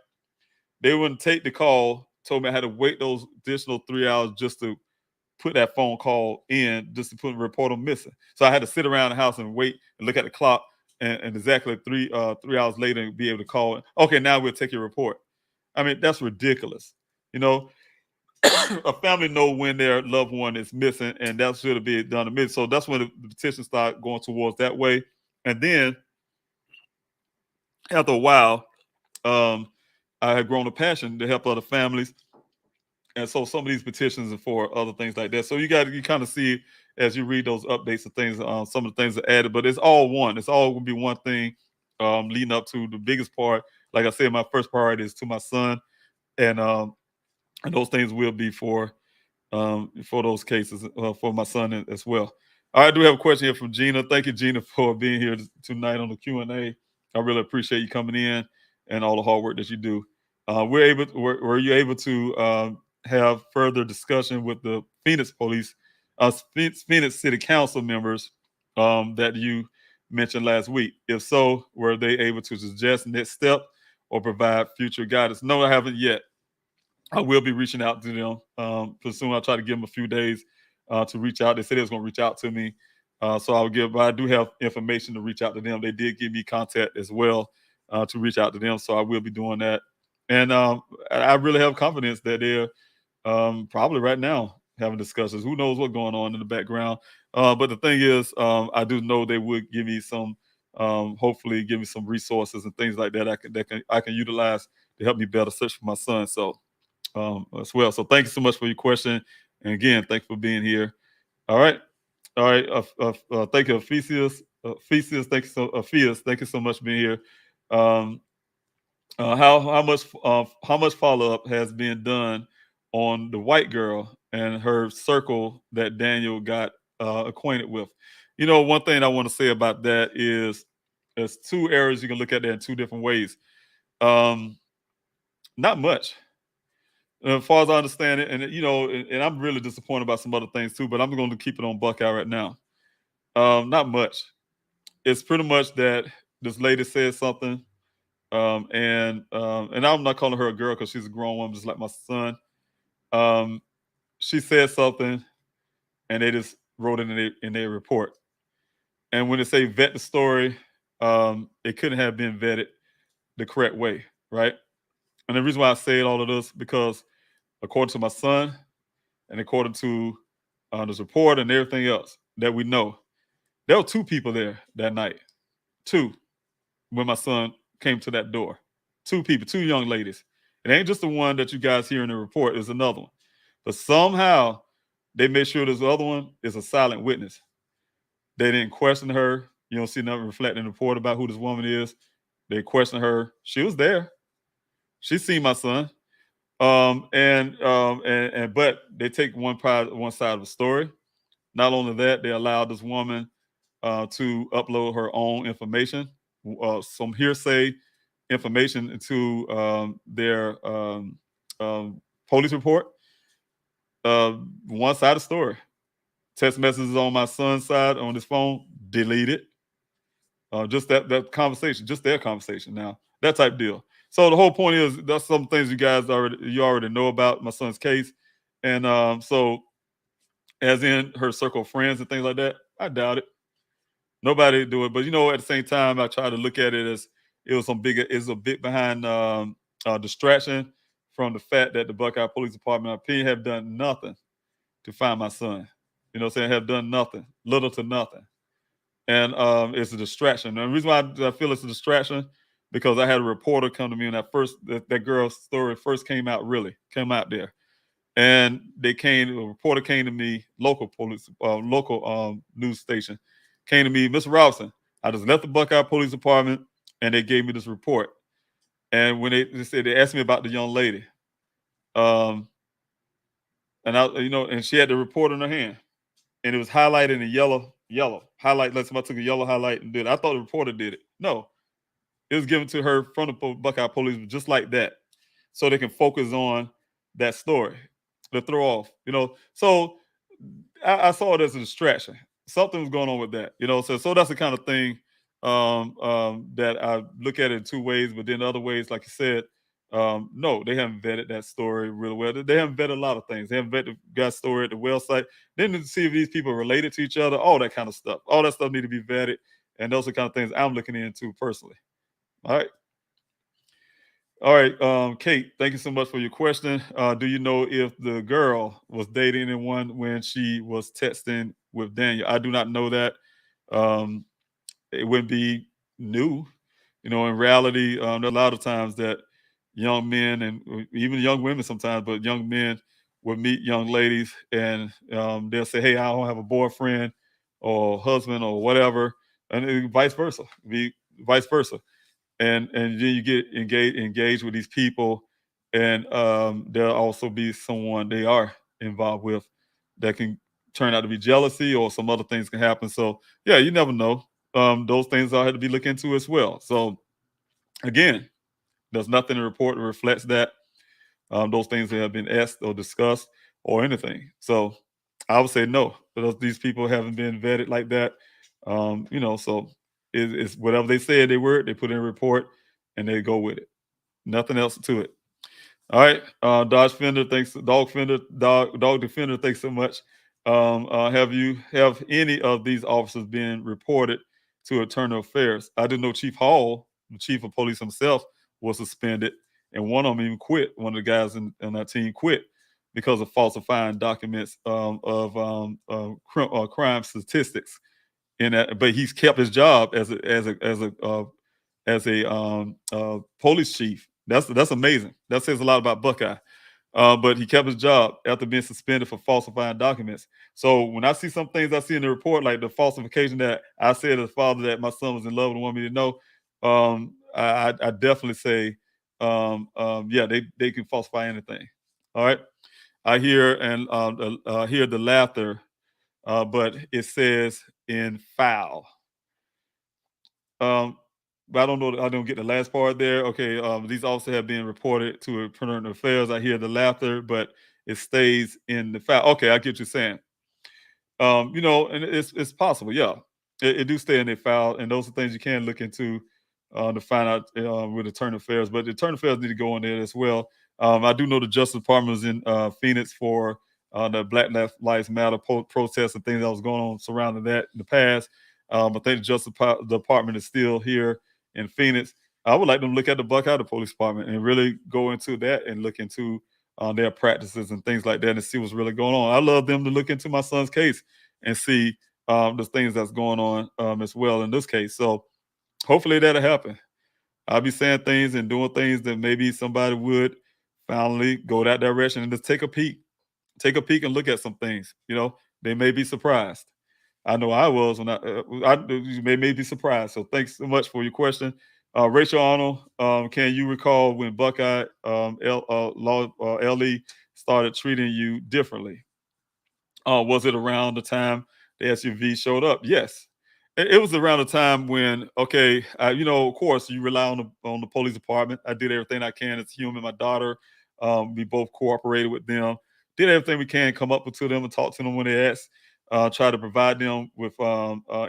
[SPEAKER 5] They wouldn't take the call, told me I had to wait those additional 3 hours just to put that phone call in, just to report him missing. So I had to sit around the house and wait and look at the clock, and exactly 3 hours later be able to call. Okay, now we'll take your report. I mean, that's ridiculous. A family know when their loved one is missing, and that should be done immediately. So that's when the petition started going towards that way. And then after a while, I had grown a passion to help other families. And so some of these petitions are for other things like that. So you kind of see as you read those updates and things, some of the things are added, but it's all one. It's all going to be one thing leading up to the biggest part. Like I said, my first priority is to my son, and those things will be for those cases for my son as well. I do have a question here from Gina. Thank you, Gina, for being here tonight on the Q&A. I really appreciate you coming in and all the hard work that you do. Were you able to have further discussion with the Phoenix Police, Phoenix City Council members that you mentioned last week? If so, were they able to suggest next step or provide future guidance? No, I haven't yet. I will be reaching out to them soon. I'll try to give them a few days to reach out. They said they was going to reach out to me. So but I do have information to reach out to them. They did give me contact as well to reach out to them. So I will be doing that. And I really have confidence that they're probably right now having discussions. Who knows what's going on in the background? But the thing is, I do know they would give me some, hopefully give me some resources and things like that I can utilize to help me better search for my son. So as well. So thank you so much for your question. And again, thanks for being here. All right. Thank you, Ephesians. Thank you so much for being here. How much follow-up has been done on the white girl and her circle that Daniel got acquainted with? One thing I want to say about that is there's two areas you can look at that in two different ways. Not much. As far as I understand it, and and I'm really disappointed about some other things too, but I'm going to keep it on Buckeye right now. Not much. It's pretty much that this lady said something, and I'm not calling her a girl because she's a grown woman, just like my son. Um, she said something, and they just wrote it in their report. And when they say vet the story, it couldn't have been vetted the correct way, right? And the reason why I say all of this because according to my son, and according to this report and everything else that we know, there were two people there that night. Two, when my son came to that door. Two people, two young ladies. It ain't just the one that you guys hear in the report, it's another one. But somehow they made sure this other one is a silent witness. They didn't question her. You don't see nothing reflecting in the report about who this woman is. They questioned her. She was there. She seen my son. But they take one side of the story. Not only that, they allowed this woman to upload her own information, some hearsay information into their police report. One side of the story. Text messages on my son's side on his phone, deleted. Just that conversation, just their conversation now, that type deal. So the whole point is that's some things you already know about my son's case. And so as in her circle of friends and things like that, I doubt it. Nobody do it. But at the same time, I try to look at it as it's a bit behind distraction from the fact that the Buckeye Police Department, in my opinion, have done nothing to find my son. You know what I'm saying? Have done nothing, little to nothing. And it's a distraction. And the reason why I feel it's a distraction, because I had a reporter come to me when that girl's story first came out there. And a reporter came to me, local news station, came to me, Mr. Robinson, I just left the Buckeye Police Department and they gave me this report. And when they asked me about the young lady, and she had the report in her hand, and it was highlighted in yellow highlight. Like somebody took a yellow highlight and did it. I thought the reporter did it. No, it was given to her from the Buckeye Police just like that, so they can focus on that story to throw off. So I saw it as a distraction. Something was going on with that. So that's the kind of thing that I look at it in two ways. But then other ways, like you said, no, they haven't vetted that story really well. They haven't vetted a lot of things. They haven't vetted the guy's story at the well site. They need to see if these people are related to each other, all that kind of stuff. All that stuff need to be vetted. And those are the kind of things I'm looking into personally. All right. All right, Kate, thank you so much for your question. Do you know if the girl was dating anyone when she was texting with Daniel? I do not know that. It wouldn't be new. In reality, there are a lot of times that young men and even young women sometimes, but young men will meet young ladies and they'll say, hey, I don't have a boyfriend or husband or whatever, and vice versa. Vice versa. And then you get engaged with these people, and there'll also be someone they are involved with that can turn out to be jealousy or some other things can happen. So yeah, you never know. Those things I had to be looked into as well. So again, there's nothing in the report that reflects that those things that have been asked or discussed or anything. So I would say no, because these people haven't been vetted like that. So it's whatever they said they were, they put in a report and they go with it. Nothing else to it. All right. Dog Defender, thanks so much. Have any of these officers been reported to Internal Affairs? I didn't know Chief Hall, the chief of police himself, was suspended, and one of them even quit. One of the guys in that team quit because of falsifying documents of crime statistics. But he's kept his job as a police chief. That's amazing. That says a lot about Buckeye. But he kept his job after being suspended for falsifying documents. So when I see some things I see in the report, like the falsification that I said as a father that my son was in love and wanted me to know, I definitely say, yeah, they can falsify anything. All right. I hear hear the laughter, but it says in foul. but I don't know. I don't get the last part there. Okay, these officers have been reported to Internal Affairs. I hear the laughter, but it stays in the file. Okay, I get what you're saying. And it's possible. Yeah, it do stay in their file, and those are things you can look into to find out with Internal Affairs. But the Internal Affairs need to go in there as well. I do know the Justice Department was in Phoenix for the Black Lives Matter protests and things that was going on surrounding that in the past. I think the Justice Department is still here in Phoenix. I would like them to look at the Buckeye Police Department and really go into that and look into their practices and things like that and see what's really going on. I love them to look into my son's case and see the things that's going on as well in this case. So hopefully that'll happen. I'll be saying things and doing things that maybe somebody would finally go that direction and just take a peek. Take a peek and look at some things. They may be surprised. I know I was when you may be surprised. So thanks so much for your question. Rachel Arnold, can you recall when Buckeye LE started treating you differently? Was it around the time the SUV showed up? Yes. It was around the time when, okay, of course, you rely on the police department. I did everything I can as human. My daughter, we both cooperated with them, did everything we can, come up to them and talk to them when they asked, try to provide them with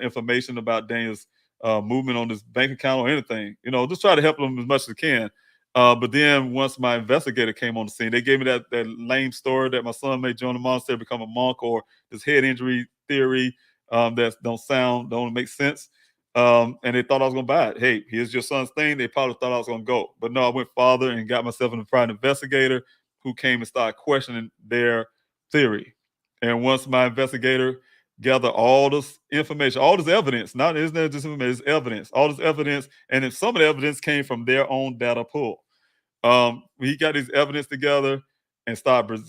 [SPEAKER 5] information about Daniel's movement on his bank account or anything. Just try to help them as much as I can. But then once my investigator came on the scene, they gave me that lame story that my son may join the monastery, become a monk, or this head injury theory that don't make sense. And they thought I was going to buy it. Hey, here's your son's thing. They probably thought I was going to go. But no, I went farther and got myself a private investigator who came and started questioning their theory. And once my investigator gathered all this information, all this evidence, isn't that just information, it's evidence, all this evidence, and then some of the evidence came from their own data pool. He got his evidence together and started.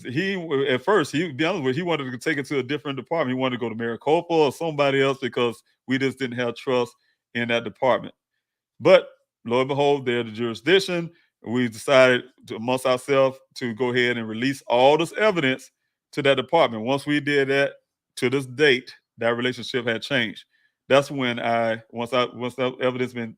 [SPEAKER 5] At first, he be honest with you, he wanted to take it to a different department. He wanted to go to Maricopa or somebody else because we just didn't have trust in that department. But lo and behold, they're the jurisdiction. We decided amongst ourselves to go ahead and release all this evidence to that department. Once we did that, to this date, that relationship had changed. That's when once that evidence been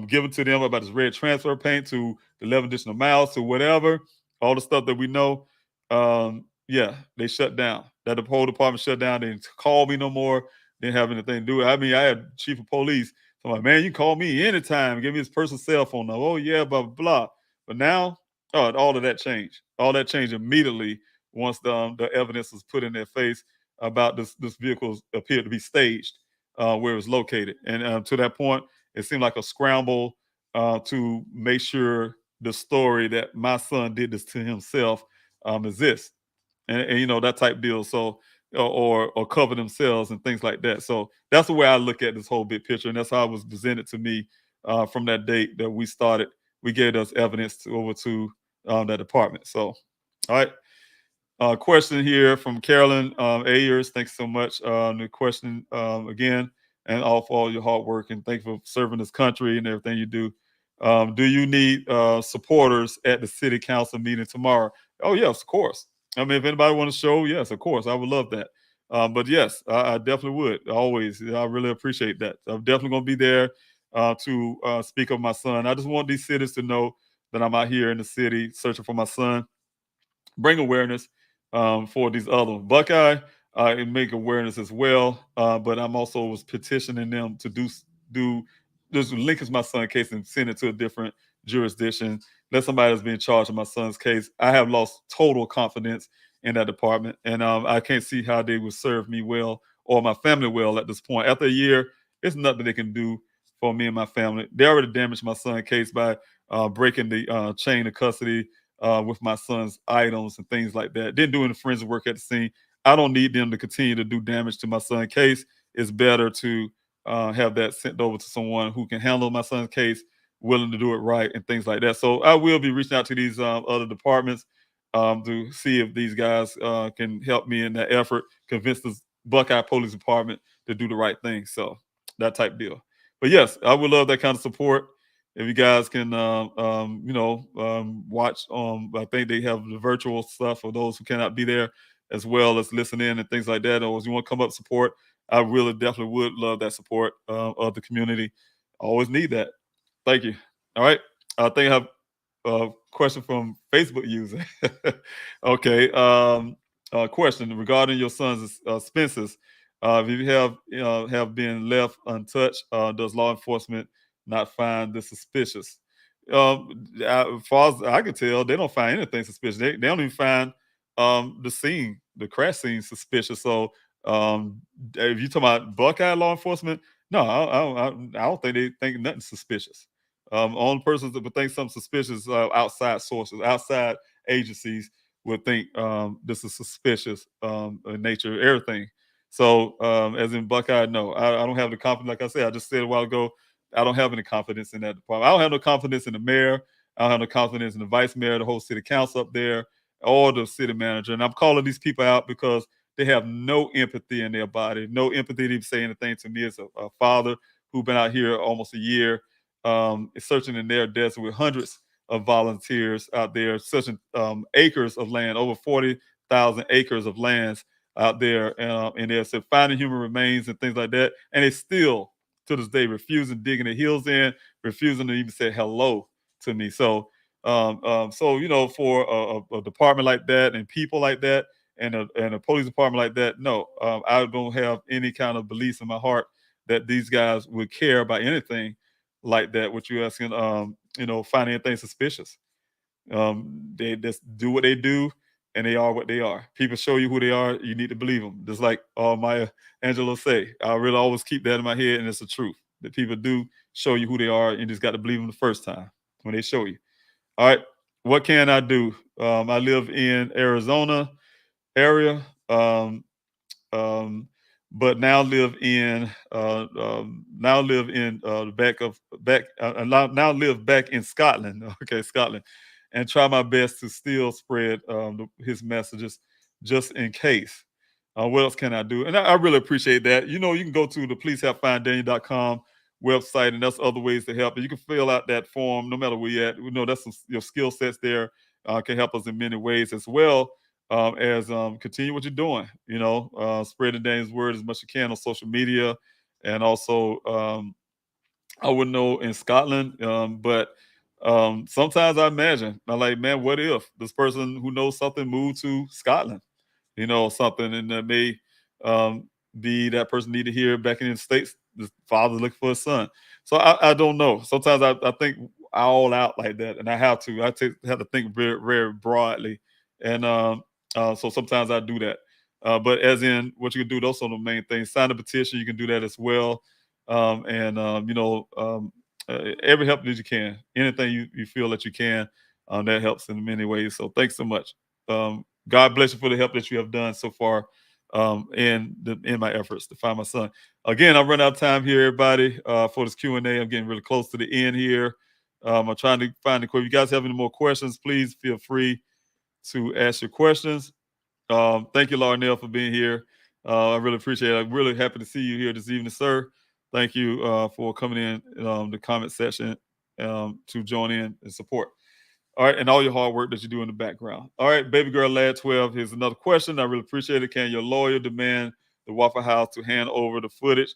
[SPEAKER 5] given to them about this red transfer paint to the 11 additional miles to whatever, all the stuff that we know, they shut down. That the whole department shut down. They didn't call me no more. Didn't have anything to do with it. I mean, I had chief of police. So I'm like, man, you can call me anytime. Give me his personal cell phone number. Oh, yeah, blah, blah, blah. But now, all of that changed. All that changed immediately once the evidence was put in their face about this vehicle appeared to be staged where it was located. And to that point, it seemed like a scramble to make sure the story that my son did this to himself exists. And that type deal. So, or cover themselves and things like that. So that's the way I look at this whole big picture. And that's how it was presented to me from that date that we started. We gave us evidence over to that department. So, all right. Question here from Carolyn Ayers. Thanks so much. The question again, and all for all your hard work, and thank you for serving this country and everything you do. Do you need supporters at the city council meeting tomorrow? Oh, yes, of course. I mean, if anybody want to show, yes, of course, I would love that. But yes, I definitely would. Always. I really appreciate that. I'm definitely going to be there to speak of my son. I just want these cities to know that I'm out here in the city searching for my son. Bring awareness for these other Buckeye and make awareness as well. But I'm also was petitioning them to do just link my son's case and send it to a different jurisdiction. Let somebody that's being charged in my son's case. I have lost total confidence in that department, and I can't see how they would serve me well or my family well at this point. After a year, it's nothing they can do for me and my family. They already damaged my son's case by breaking the chain of custody with my son's items and things like that. Didn't do any forensic work at the scene. I don't need them to continue to do damage to my son's case. It's better to have that sent over to someone who can handle my son's case, willing to do it right and things like that. So I will be reaching out to these other departments to see if these guys can help me in that effort, convince the Buckeye Police Department to do the right thing. So that type deal. But yes, I would love that kind of support. If you guys can, watch, I think they have the virtual stuff for those who cannot be there, as well as listen in and things like that. Or if you want to come up support, I really definitely would love that support of the community. Always need that. Thank you. All right. I think I have a question from Facebook user. Okay. Question regarding your son's expenses. If you have been left untouched, does law enforcement not find this suspicious? As far as I can tell, they don't find anything suspicious. They don't even find the crash scene suspicious. So if you talk about Buckeye law enforcement, no, I don't think they think nothing suspicious. Only persons that would think something suspicious, outside sources, outside agencies would think this is suspicious in nature, everything. So, as in Buckeye, no, I don't have the confidence. Like I said, I just said a while ago, I don't have any confidence in that department. I don't have no confidence in the mayor. I don't have no confidence in the vice mayor, the whole city council up there, or the city manager. And I'm calling these people out because they have no empathy in their body, no empathy to even say anything to me as a father who's been out here almost a year, searching in their desert with hundreds of volunteers out there, searching acres of land, over 40,000 acres of lands out there, and they're finding human remains and things like that. And they still, to this day, refusing digging their heels in, refusing to even say hello to me. So, for a department like that and people like that, and a police department like that, no, I don't have any kind of beliefs in my heart that these guys would care about anything like that. What you're asking, finding anything suspicious. They just do what they do, and they are what they are. People show you who they are, you need to believe them. Just like Maya Angelou say, I really always keep that in my head, and it's the truth. That people do show you who they are, and you just got to believe them the first time when they show you. All right, what can I do? I live in Arizona area, but now live in now live back in Scotland. Okay, Scotland, and try my best to still spread his messages just in case. What else can I do? And I really appreciate that. You can go to the pleasehelpfinddaniel.com website, and that's other ways to help. And you can fill out that form no matter where you're at. We know that's your skill sets there can help us in many ways as well. As continue what you're doing, spreading Daniel's word as much as you can on social media, and also I wouldn't know in Scotland, but sometimes I imagine I'm like, man, what if this person who knows something moved to Scotland, something, and that may be that person need to hear back in the States. The father's looking for a son, so I don't know. Sometimes I think all out like that, and I have to. have to think very very broadly, and so sometimes I do that. But as in what you can do, those are the main things. Sign a petition, you can do that as well. Every help that you can, anything you feel that you can, that helps in many ways. So thanks so much. God bless you for the help that you have done so far in my efforts to find my son. Again, I've run out of time here, everybody, for this Q&A. I'm getting really close to the end here. I'm trying to find the question. If you guys have any more questions, please feel free to ask your questions. Thank you, Larnell, for being here. I really appreciate it. I'm really happy to see you here this evening, sir. Thank you for coming in the comment section to join in and support. All right, and all your hard work that you do in the background. All right, baby girl lad 12, here's another question. I really appreciate it. Can your lawyer demand the Waffle House to hand over the footage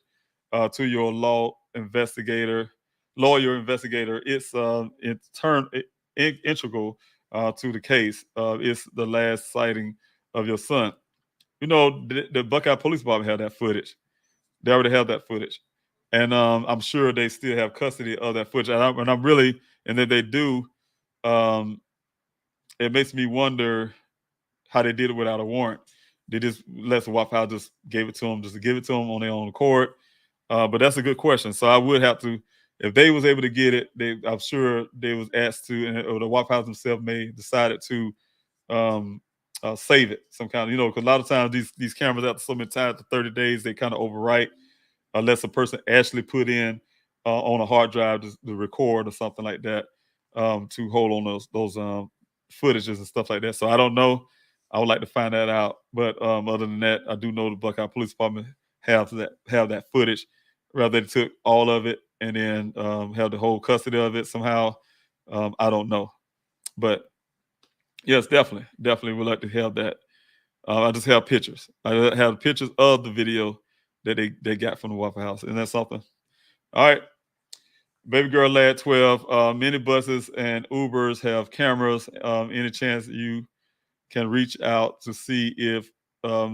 [SPEAKER 5] to your lawyer investigator? It's integral to the case. It's the last sighting of your son. The Buckeye Police Department had that footage. They already have that footage, and I'm sure they still have custody of that footage. And if they do, it makes me wonder how they did it without a warrant. They just let the Waffle House just gave it to them, just to give it to them on their own accord. But that's a good question. So I would have to, if they was able to get it, I'm sure they was asked to, or the Waffle House themselves may decided to save it some kind of, because a lot of times these cameras after so many times, 30 days, they kind of overwrite unless a person actually put in on a hard drive to record or something like that to hold on those footages and stuff like that. So I don't know. I would like to find that out. But other than that, I do know the Buckeye Police Department have that footage. Rather they took all of it and then have the whole custody of it somehow. I don't know. But yes, definitely would like to have that. I just have pictures. I have pictures of the video that they got from the Waffle House. And that's something. All right. Baby girl lad 12. Many buses and Ubers have cameras. Any chance you can reach out to see if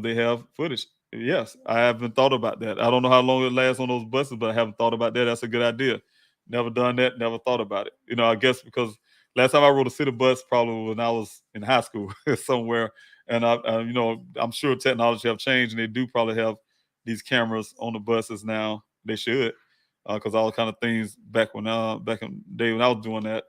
[SPEAKER 5] they have footage? Yes, I haven't thought about that. I don't know how long it lasts on those buses, but I haven't thought about that. That's a good idea. Never done that. Never thought about it. I guess because last time I rode a city bus probably when I was in high school somewhere, and I'm sure technology have changed, and they do probably have these cameras on the buses now. They should, because all kind of things back in the day when I was doing that,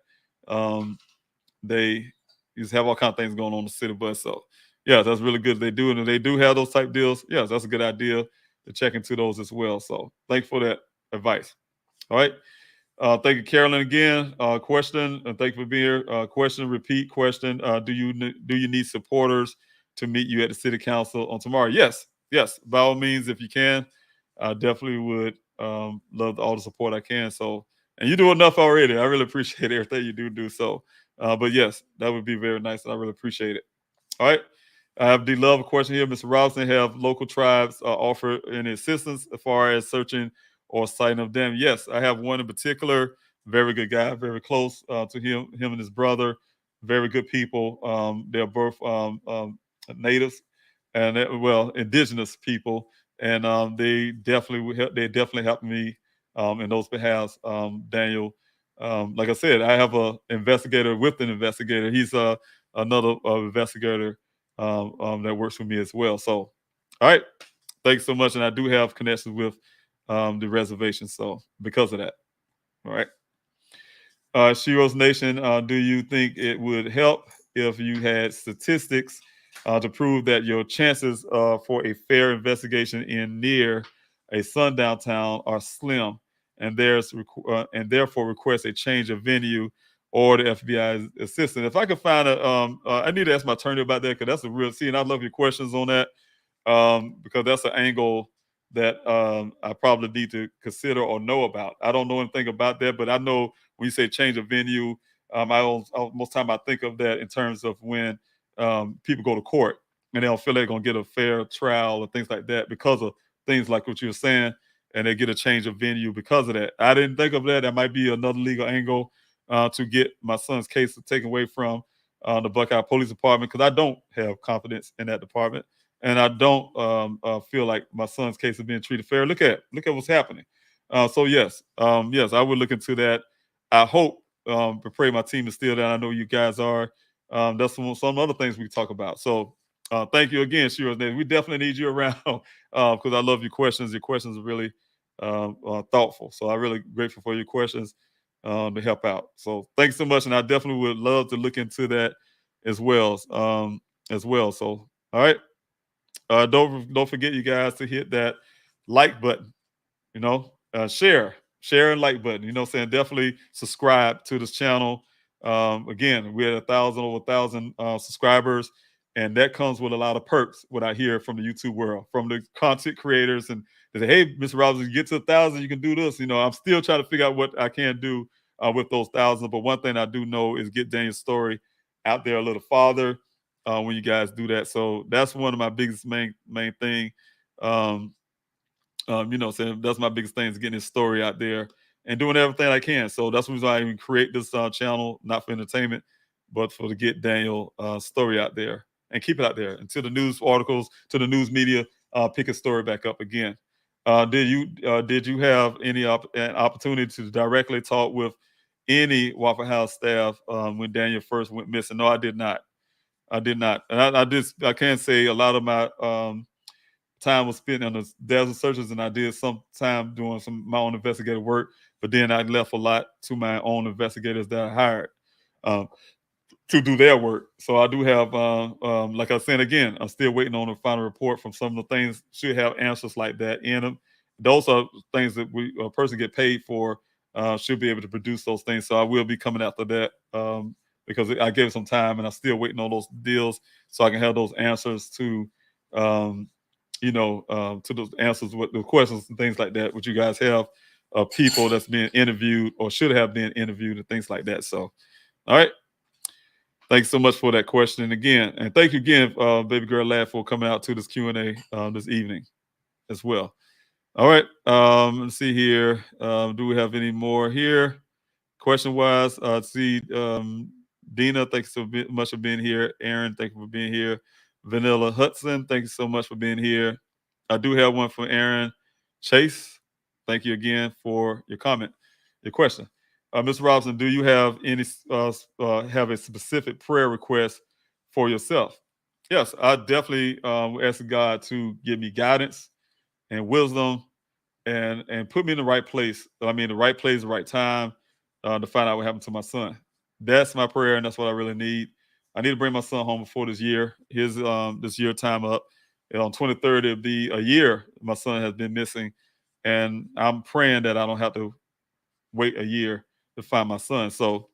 [SPEAKER 5] they used to have all kind of things going on the city bus. So yeah, that's really good. They do, and if they do have those type deals, yes, that's a good idea to check into those as well. So thanks for that advice. All right. Thank you, Carolyn, again. Question, thank you for being here. Question, repeat question. Do you need supporters to meet you at the city council on tomorrow? Yes, by all means, if you can. I definitely would love all the support I can. So, and you do enough already. I really appreciate everything you do. So, but yes, that would be very nice, and I really appreciate it. All right. I have the love question here. Mr. Robinson, have local tribes offer any assistance as far as searching or sighting of them? Yes, I have one in particular. Very good guy, very close to him and his brother. Very good people. They're both natives and indigenous people, and they definitely helped me in those behalves. Daniel, like I said, I have a investigator with an investigator. He's another investigator that works for me as well. So, all right, thanks so much. And I do have connections with the reservation. So because of that, all right. Shiro's Nation, do you think it would help if you had statistics to prove that your chances for a fair investigation in near a sundown town are slim, and therefore request a change of venue or the FBI's assistance? If I could find I need to ask my attorney about that, because that's a real. And I love your questions on that, because that's an angle that I probably need to consider or know about. I don't know anything about that, but I know when you say change of venue, most time I think of that in terms of when people go to court and they don't feel they're going to get a fair trial or things like that because of things like what you were saying, and they get a change of venue because of that. I didn't think of that. That might be another legal angle to get my son's case taken away from the Buckeye Police Department, because I don't have confidence in that department. And I don't feel like my son's case is being treated fair. Look at what's happening. So yes, I would look into that. I hope, pray my team is still there. I know you guys are. That's some other things we talk about. So thank you again, Shira. We definitely need you around because I love your questions. Your questions are really thoughtful. So I'm really grateful for your questions to help out. So thanks so much, and I definitely would love to look into that as well. So all right. Don't forget, you guys, to hit that like button. Share and like button. Saying definitely subscribe to this channel. Again, we're at over 1,000 subscribers, and that comes with a lot of perks. What I hear from the YouTube world, from the content creators, and they say, "Hey, Mr. Robinson, you get to 1,000, you can do this." I'm still trying to figure out what I can do with those 1,000. But one thing I do know is get Daniel's story out there a little farther. When you guys do that. So that's one of my biggest main thing. Saying that's my biggest thing is getting his story out there and doing everything I can. So that's the reason why I even create this channel, not for entertainment, but for to get Daniel story out there and keep it out there until the news articles, to the news media pick his story back up again. Did you have any an opportunity to directly talk with any Waffle House staff when Daniel first went missing? No, I did not. And I can't say a lot of my time was spent on the desert searches, and I did some time doing my own investigative work, but then I left a lot to my own investigators that I hired to do their work. So I do have, like I said again, I'm still waiting on a final report from some of the things. Should have answers like that in them. Those are things that a person get paid for, should be able to produce those things. So I will be coming after that. Because I gave it some time, and I'm still waiting on those deals so I can have those answers to, to those answers with the questions and things like that, which you guys have people that's being interviewed or should have been interviewed and things like that. So, all right. Thanks so much for that question again. And thank you again, Baby Girl Lad, for coming out to this Q&A this evening as well. All right. Let's see here. Do we have any more here? Question wise, see, Dina, thanks so much for being here. Aaron, thank you for being here. Vanilla Hudson, thank you so much for being here. I do have one from Aaron Chase. Thank you again for your comment, your question. Mr. Robinson, do you have any have a specific prayer request for yourself? Yes, I definitely ask God to give me guidance and wisdom and put me in the right place. I mean, the right place, the right time to find out what happened to my son. That's my prayer, and that's what I really need. I need to bring my son home before this year. His this year time up. And on 23rd, it'll be a year my son has been missing, and I'm praying that I don't have to wait a year to find my son. So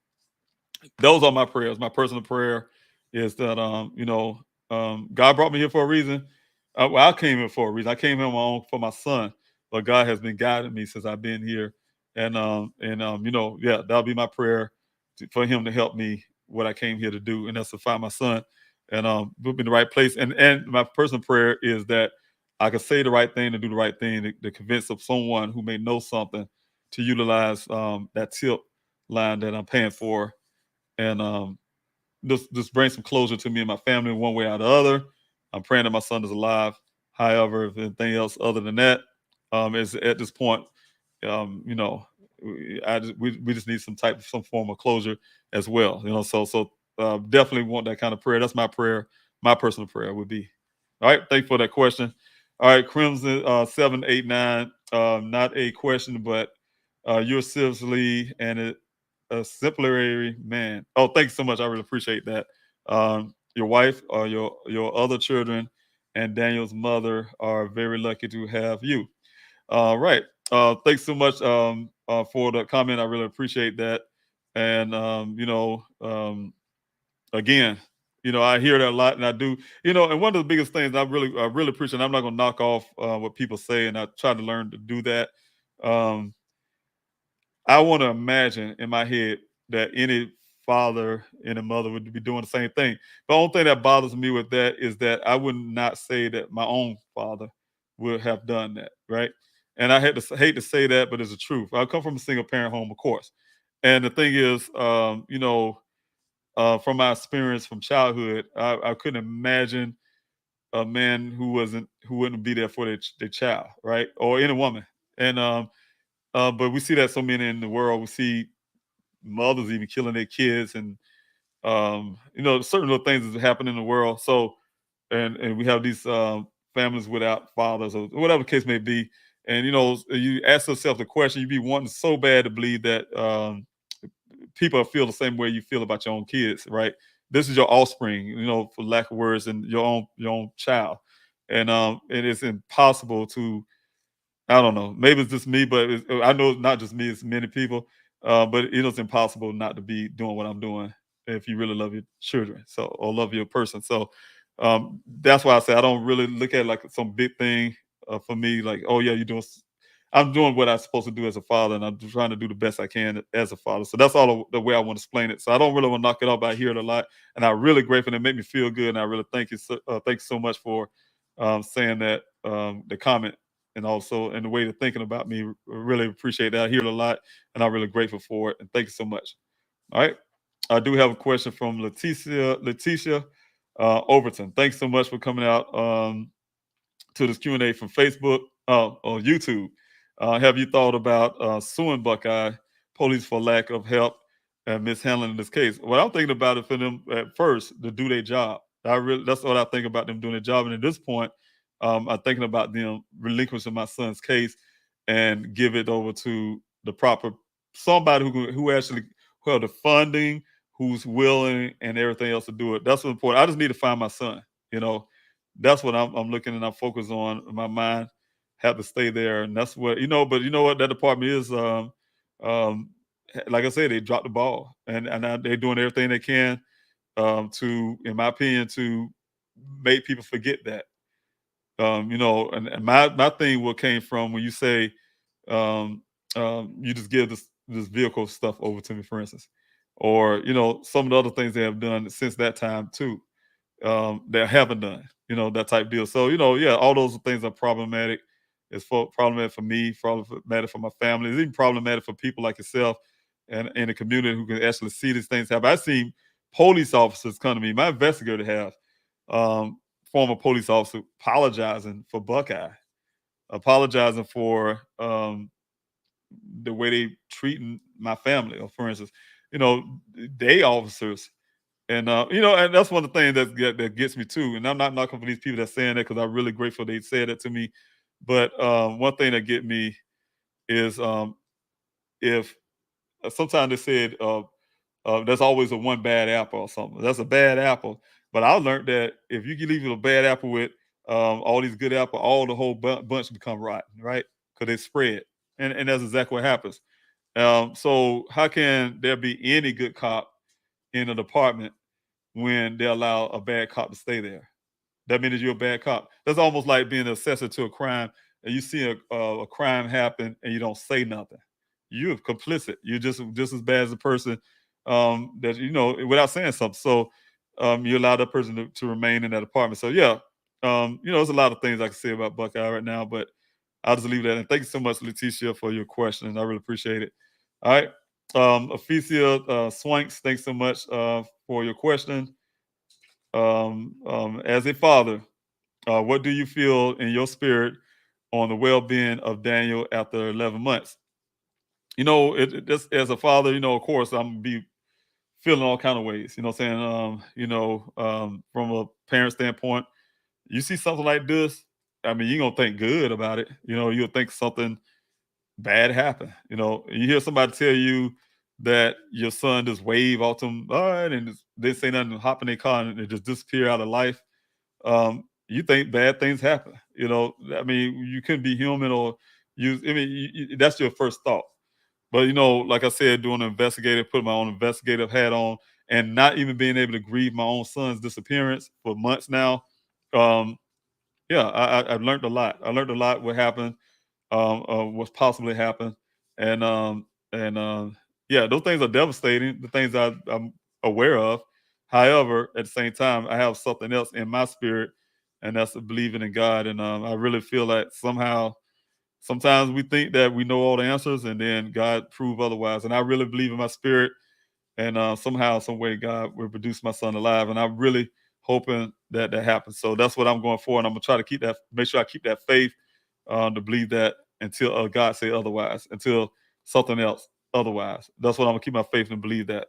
[SPEAKER 5] those are my prayers. My personal prayer is that God brought me here for a reason. Well, I came here for a reason. I came here on my own for my son, but God has been guiding me since I've been here. Yeah, that'll be my prayer for Him to help me what I came here to do, and that's to find my son and put me in the right place. And my personal prayer is that I can say the right thing and do the right thing to convince of someone who may know something to utilize that tip line that I'm paying for, and just bring some closure to me and my family one way or the other. I'm praying that my son is alive. However, if anything else other than that, is at this point, you know, we just need some form of closure as well. You know, so definitely want that kind of prayer. That's my prayer. My personal prayer would be. All right, thank you for that question. All right, Crimson 789. Not a question, but you're seriously and a exemplary man. Oh, thank you so much. I really appreciate that. Your wife, or your other children, and Daniel's mother are very lucky to have you. Right. Thanks so much for the comment. I really appreciate that. And again, I hear that a lot, and I do. And one of the biggest things I really appreciate. And I'm not going to knock off what people say, and I try to learn to do that. Um, I want to imagine in my head that any father and a mother would be doing the same thing. The only thing that bothers me with that is that I would not say that my own father would have done that, right? And I hate to say that, but it's the truth. I come from a single parent home, of course. And the thing is, from my experience from childhood, I couldn't imagine a man who wouldn't be there for their child, right? Or any woman. And but we see that so many in the world. We see mothers even killing their kids, and certain little things that happen in the world. So, and we have these families without fathers, or whatever the case may be. And you ask yourself the question, you be wanting so bad to believe that people feel the same way you feel about your own kids, right? This is your offspring, for lack of words, and your own child, and it is impossible to. I don't know. Maybe it's just me, but I know it's not just me. It's many people. But it's impossible not to be doing what I'm doing if you really love your children, or love your person. So that's why I say I don't really look at it like some big thing for me. Like, oh yeah, I'm doing what I'm supposed to do as a father, and I'm just trying to do the best I can as a father. So that's all the way I want to explain it. So I don't really want to knock it off. I hear it a lot, and I'm really grateful. It made me feel good, and I really thank you so much for saying that, the comment, and also in the way of thinking about me. Really appreciate that. I hear it a lot, and I'm really grateful for it. And thank you so much. All right. I do have a question from Leticia Overton. Thanks so much for coming out to this Q&A from Facebook or YouTube. Have you thought about suing Buckeye police for lack of help and mishandling this case? Well, I'm thinking about it for them at first to do their job. That's what I think about them doing their job. And at this point, I'm thinking about them relinquishing my son's case and give it over to the proper somebody who actually who have the funding, who's willing, and everything else to do it. That's what's important. I just need to find my son. That's what I'm looking, and I'm focused on. My mind have to stay there, and that's what. But you know what that department is. Like I said, they dropped the ball, and they're doing everything they can to, in my opinion, to make people forget that. And my thing what came from when you say you just give this vehicle stuff over to me, for instance, or some of the other things they have done since that time too, they haven't done, that type deal. So yeah, all those things are problematic. It's problematic for me, problematic for my family. It's even problematic for people like yourself and in the community who can actually see these things happen. I've seen police officers come to me. My investigator have former police officer apologizing for Buckeye, apologizing for the way they treating my family. Or for instance, they officers, and and that's one of the things that gets me too. And I'm not knocking for these people that's saying that because I'm really grateful they said that to me. But one thing that get me is if sometimes they said there's always a one bad apple or something. That's a bad apple. But I learned that if you can leave a bad apple with all these good apples, all the whole bunch become rotten, right? Because they spread, and that's exactly what happens. So how can there be any good cop in a department when they allow a bad cop to stay there? That means you're a bad cop. That's almost like being an accessory to a crime, and you see a crime happen and you don't say nothing. You're complicit. You're just as bad as the person that without saying something. So you allow that person to remain in that apartment. So yeah, there's a lot of things I can say about Buckeye right now, but I'll just leave that. And thank you so much, Leticia, for your question. I really appreciate it. All right. Ephesia Swanks, thanks so much for your question. As a father, what do you feel in your spirit on the well-being of Daniel after 11 months? Just as a father, of course, I'm gonna be feeling all kind of ways. You know what I'm saying? From a parent standpoint, you see something like this, I mean, you're gonna think good about it. You'll think something bad happened. You hear somebody tell you that your son just wave off them, all right, and they say nothing, hop in their car and they just disappear out of life. You think bad things happen. I mean, you couldn't be human or use. I mean, that's your first thought. But like I said, doing an investigative, put my own investigative hat on, and not even being able to grieve my own son's disappearance for months now. Yeah, I've learned a lot. I learned a lot what happened, what's possibly happened, and yeah, those things are devastating. The things I'm aware of. However, at the same time, I have something else in my spirit, and that's believing in God. And I really feel like sometimes we think that we know all the answers, and then God prove otherwise. And I really believe in my spirit, and somehow, some way, God will produce my son alive. And I'm really hoping that happens. So that's what I'm going for, and I'm gonna try to make sure I keep that faith to believe that until God say otherwise, until something else otherwise. That's what I'm gonna keep my faith and believe that.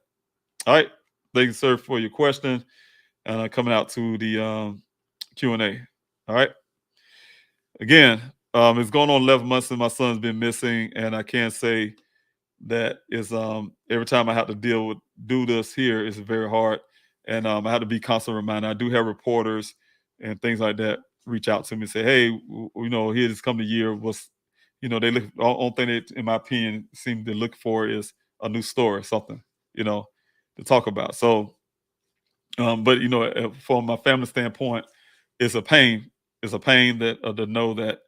[SPEAKER 5] All right, thank you, sir, for your question, and coming out to the Q&A. All right, again, it's going on 11 months since my son's been missing, and I can't say that is every time I have to do this here is very hard, and I have to be constant reminder. I do have reporters and things like that reach out to me and say, hey, here this coming year was, they look, only thing they, in my opinion, seem to look for is a new story, something, to talk about. So but from my family standpoint, it's a pain. It's a pain that to know that,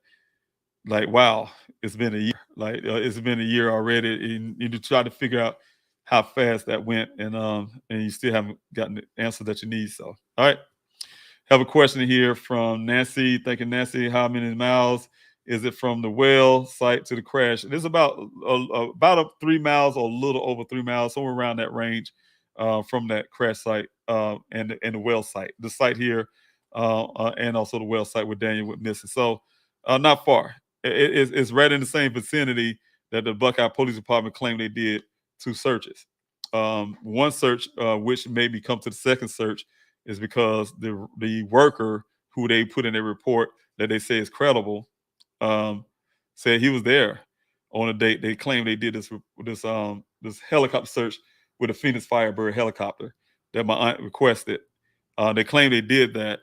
[SPEAKER 5] like, wow, it's been a year. Like, it's been a year already, and you try to figure out how fast that went, and you still haven't gotten the answer that you need. So, all right, have a question here from Nancy. Thank you, Nancy. How many miles is it from the well site to the crash? It's about 3 miles or a little over 3 miles, somewhere around that range, from that crash site and the well site. The site here, and also the well site where Daniel went missing. So, not far. It's right in the same vicinity that the Buckeye Police Department claimed they did 2 searches. One search, which made me come to the second search, is because the worker who they put in their report that they say is credible, said he was there on a date. They claim they did this helicopter search with a Phoenix Firebird helicopter that my aunt requested. They claim they did that,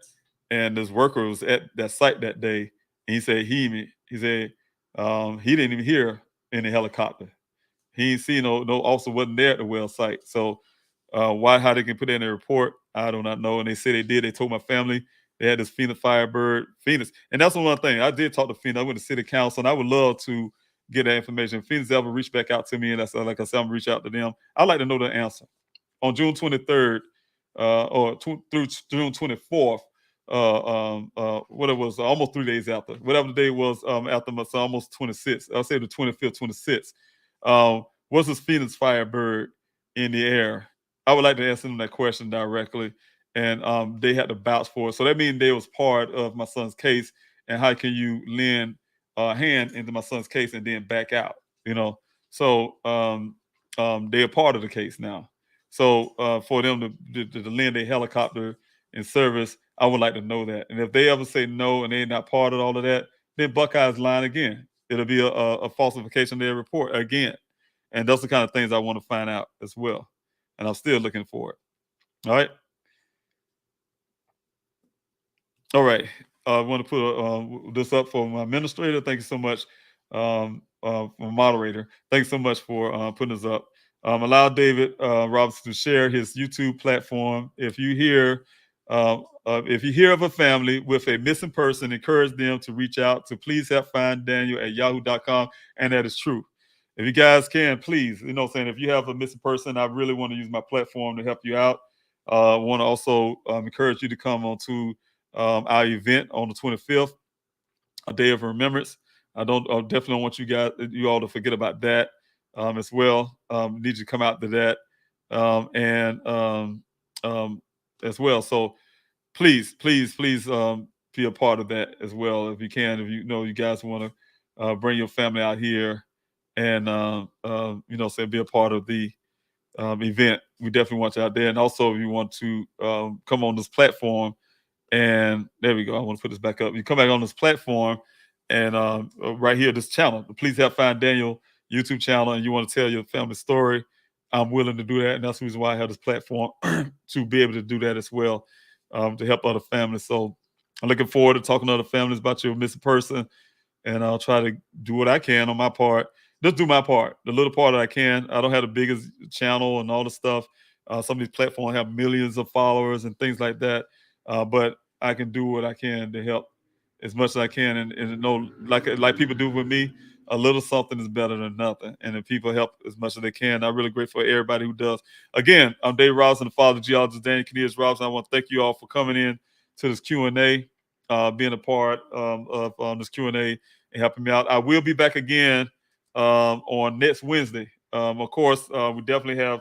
[SPEAKER 5] and this worker was at that site that day. And he said he didn't even hear any helicopter. He ain't seen no officer wasn't there at the well site. So how they can put that in a report, I do not know. And they said they did. They told my family they had this Phoenix Firebird, Phoenix. And that's one thing. I did talk to Phoenix. I went to city council, and I would love to get that information. If Phoenix ever reach back out to me, and like I said, I'm gonna reach out to them. I'd like to know the answer. On June 23rd, through June 24th, what it was, almost 3 days after, whatever the day was after my son, almost 26th. I'll say the 25th, 26th. Was this Phoenix Firebird in the air? I would like to ask them that question directly, and they had to vouch for it. So that means they was part of my son's case. And how can you lend a hand into my son's case and then back out? You know, so they're part of the case now. So for them to lend a helicopter in service, I would like to know that. And if they ever say no and they're not part of all of that, then Buckeye's lying again. It'll be a falsification of their report again. And those are the kind of things I want to find out as well. And I'm still looking for it. All right. All right. I want to put this up for my administrator. Thank you so much, my moderator. Thanks so much for putting this up. Allow David Robinson to share his YouTube platform. If you hear of a family with a missing person, encourage them to reach out to please help find Daniel at yahoo.com. And that is true. If you guys can, please, if you have a missing person, I really want to use my platform to help you out. I want to also encourage you to come on to our event on the 25th, a day of remembrance. I definitely don't want you all to forget about that as well. Need you to come out to that as well. So please be a part of that as well if you can. If you guys want to bring your family out here and be a part of the event, we definitely want you out there. And also, if you want to come on this platform. And there we go. I want to put this back up. You come back on this platform and right here, this channel, the Please Help Find Daniel YouTube channel, and you want to tell your family story, I'm willing to do that. And that's the reason why I have this platform to be able to do that as well, to help other families. So I'm looking forward to talking to other families about your missing person. And I'll try to do what I can on my part. Just do my part, the little part that I can. I don't have the biggest channel and all the stuff. Some of these platforms have millions of followers and things like that. But I can do what I can to help as much as I can, and like people do with me, a little something is better than nothing. And if people help as much as they can, I'm really grateful for everybody who does. Again, I'm Dave Robinson, the father of geologist Daniel Robinson. I want to thank you all for coming in to this Q&A, being a part of this Q&A and helping me out. I will be back again on next Wednesday. Of course, we definitely have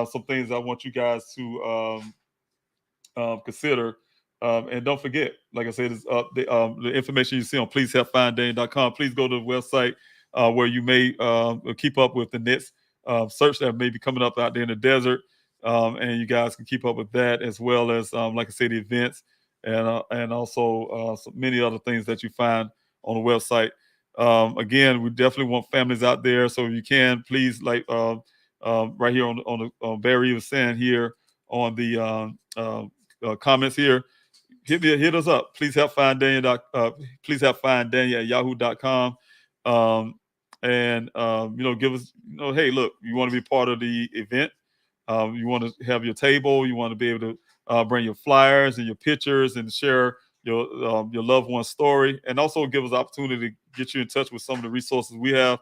[SPEAKER 5] some things I want you guys to consider. And don't forget, like I said, the information you see on pleasehelpfinddaniel.com. Please go to the website where you may keep up with the next search that may be coming up out there in the desert. And you guys can keep up with that, as well as, like I said, the events and also many other things that you find on the website. Again, we definitely want families out there. So if you can, please, like right here on Barry was saying here on the comments here, hit us up. Please help find Daniel. Please help find Daniel at yahoo.com. Give us, hey, look, you want to be part of the event. You want to have your table. You want to be able to bring your flyers and your pictures and share your loved one's story, and also give us the opportunity to get you in touch with some of the resources we have.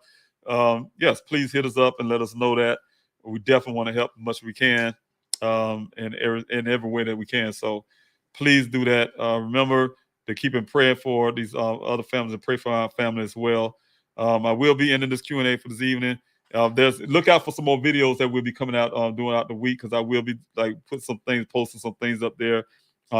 [SPEAKER 5] Yes, please hit us up and let us know that. We definitely want to help as much as we can in every way that we can. So please do that. Remember to keep in prayer for these other families and pray for our family as well. I will be ending this Q&A for this evening. Look out for some more videos that will be coming out during the week, because I will be posting some things up there,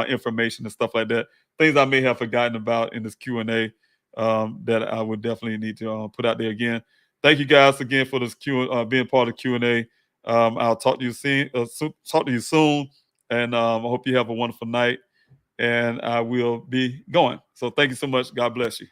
[SPEAKER 5] information and stuff like that. Things I may have forgotten about in this Q&A that I would definitely need to put out there again. Thank you guys again for this being part of Q&A. I'll talk to you soon, and I hope you have a wonderful night. And I will be going. So thank you so much. God bless you.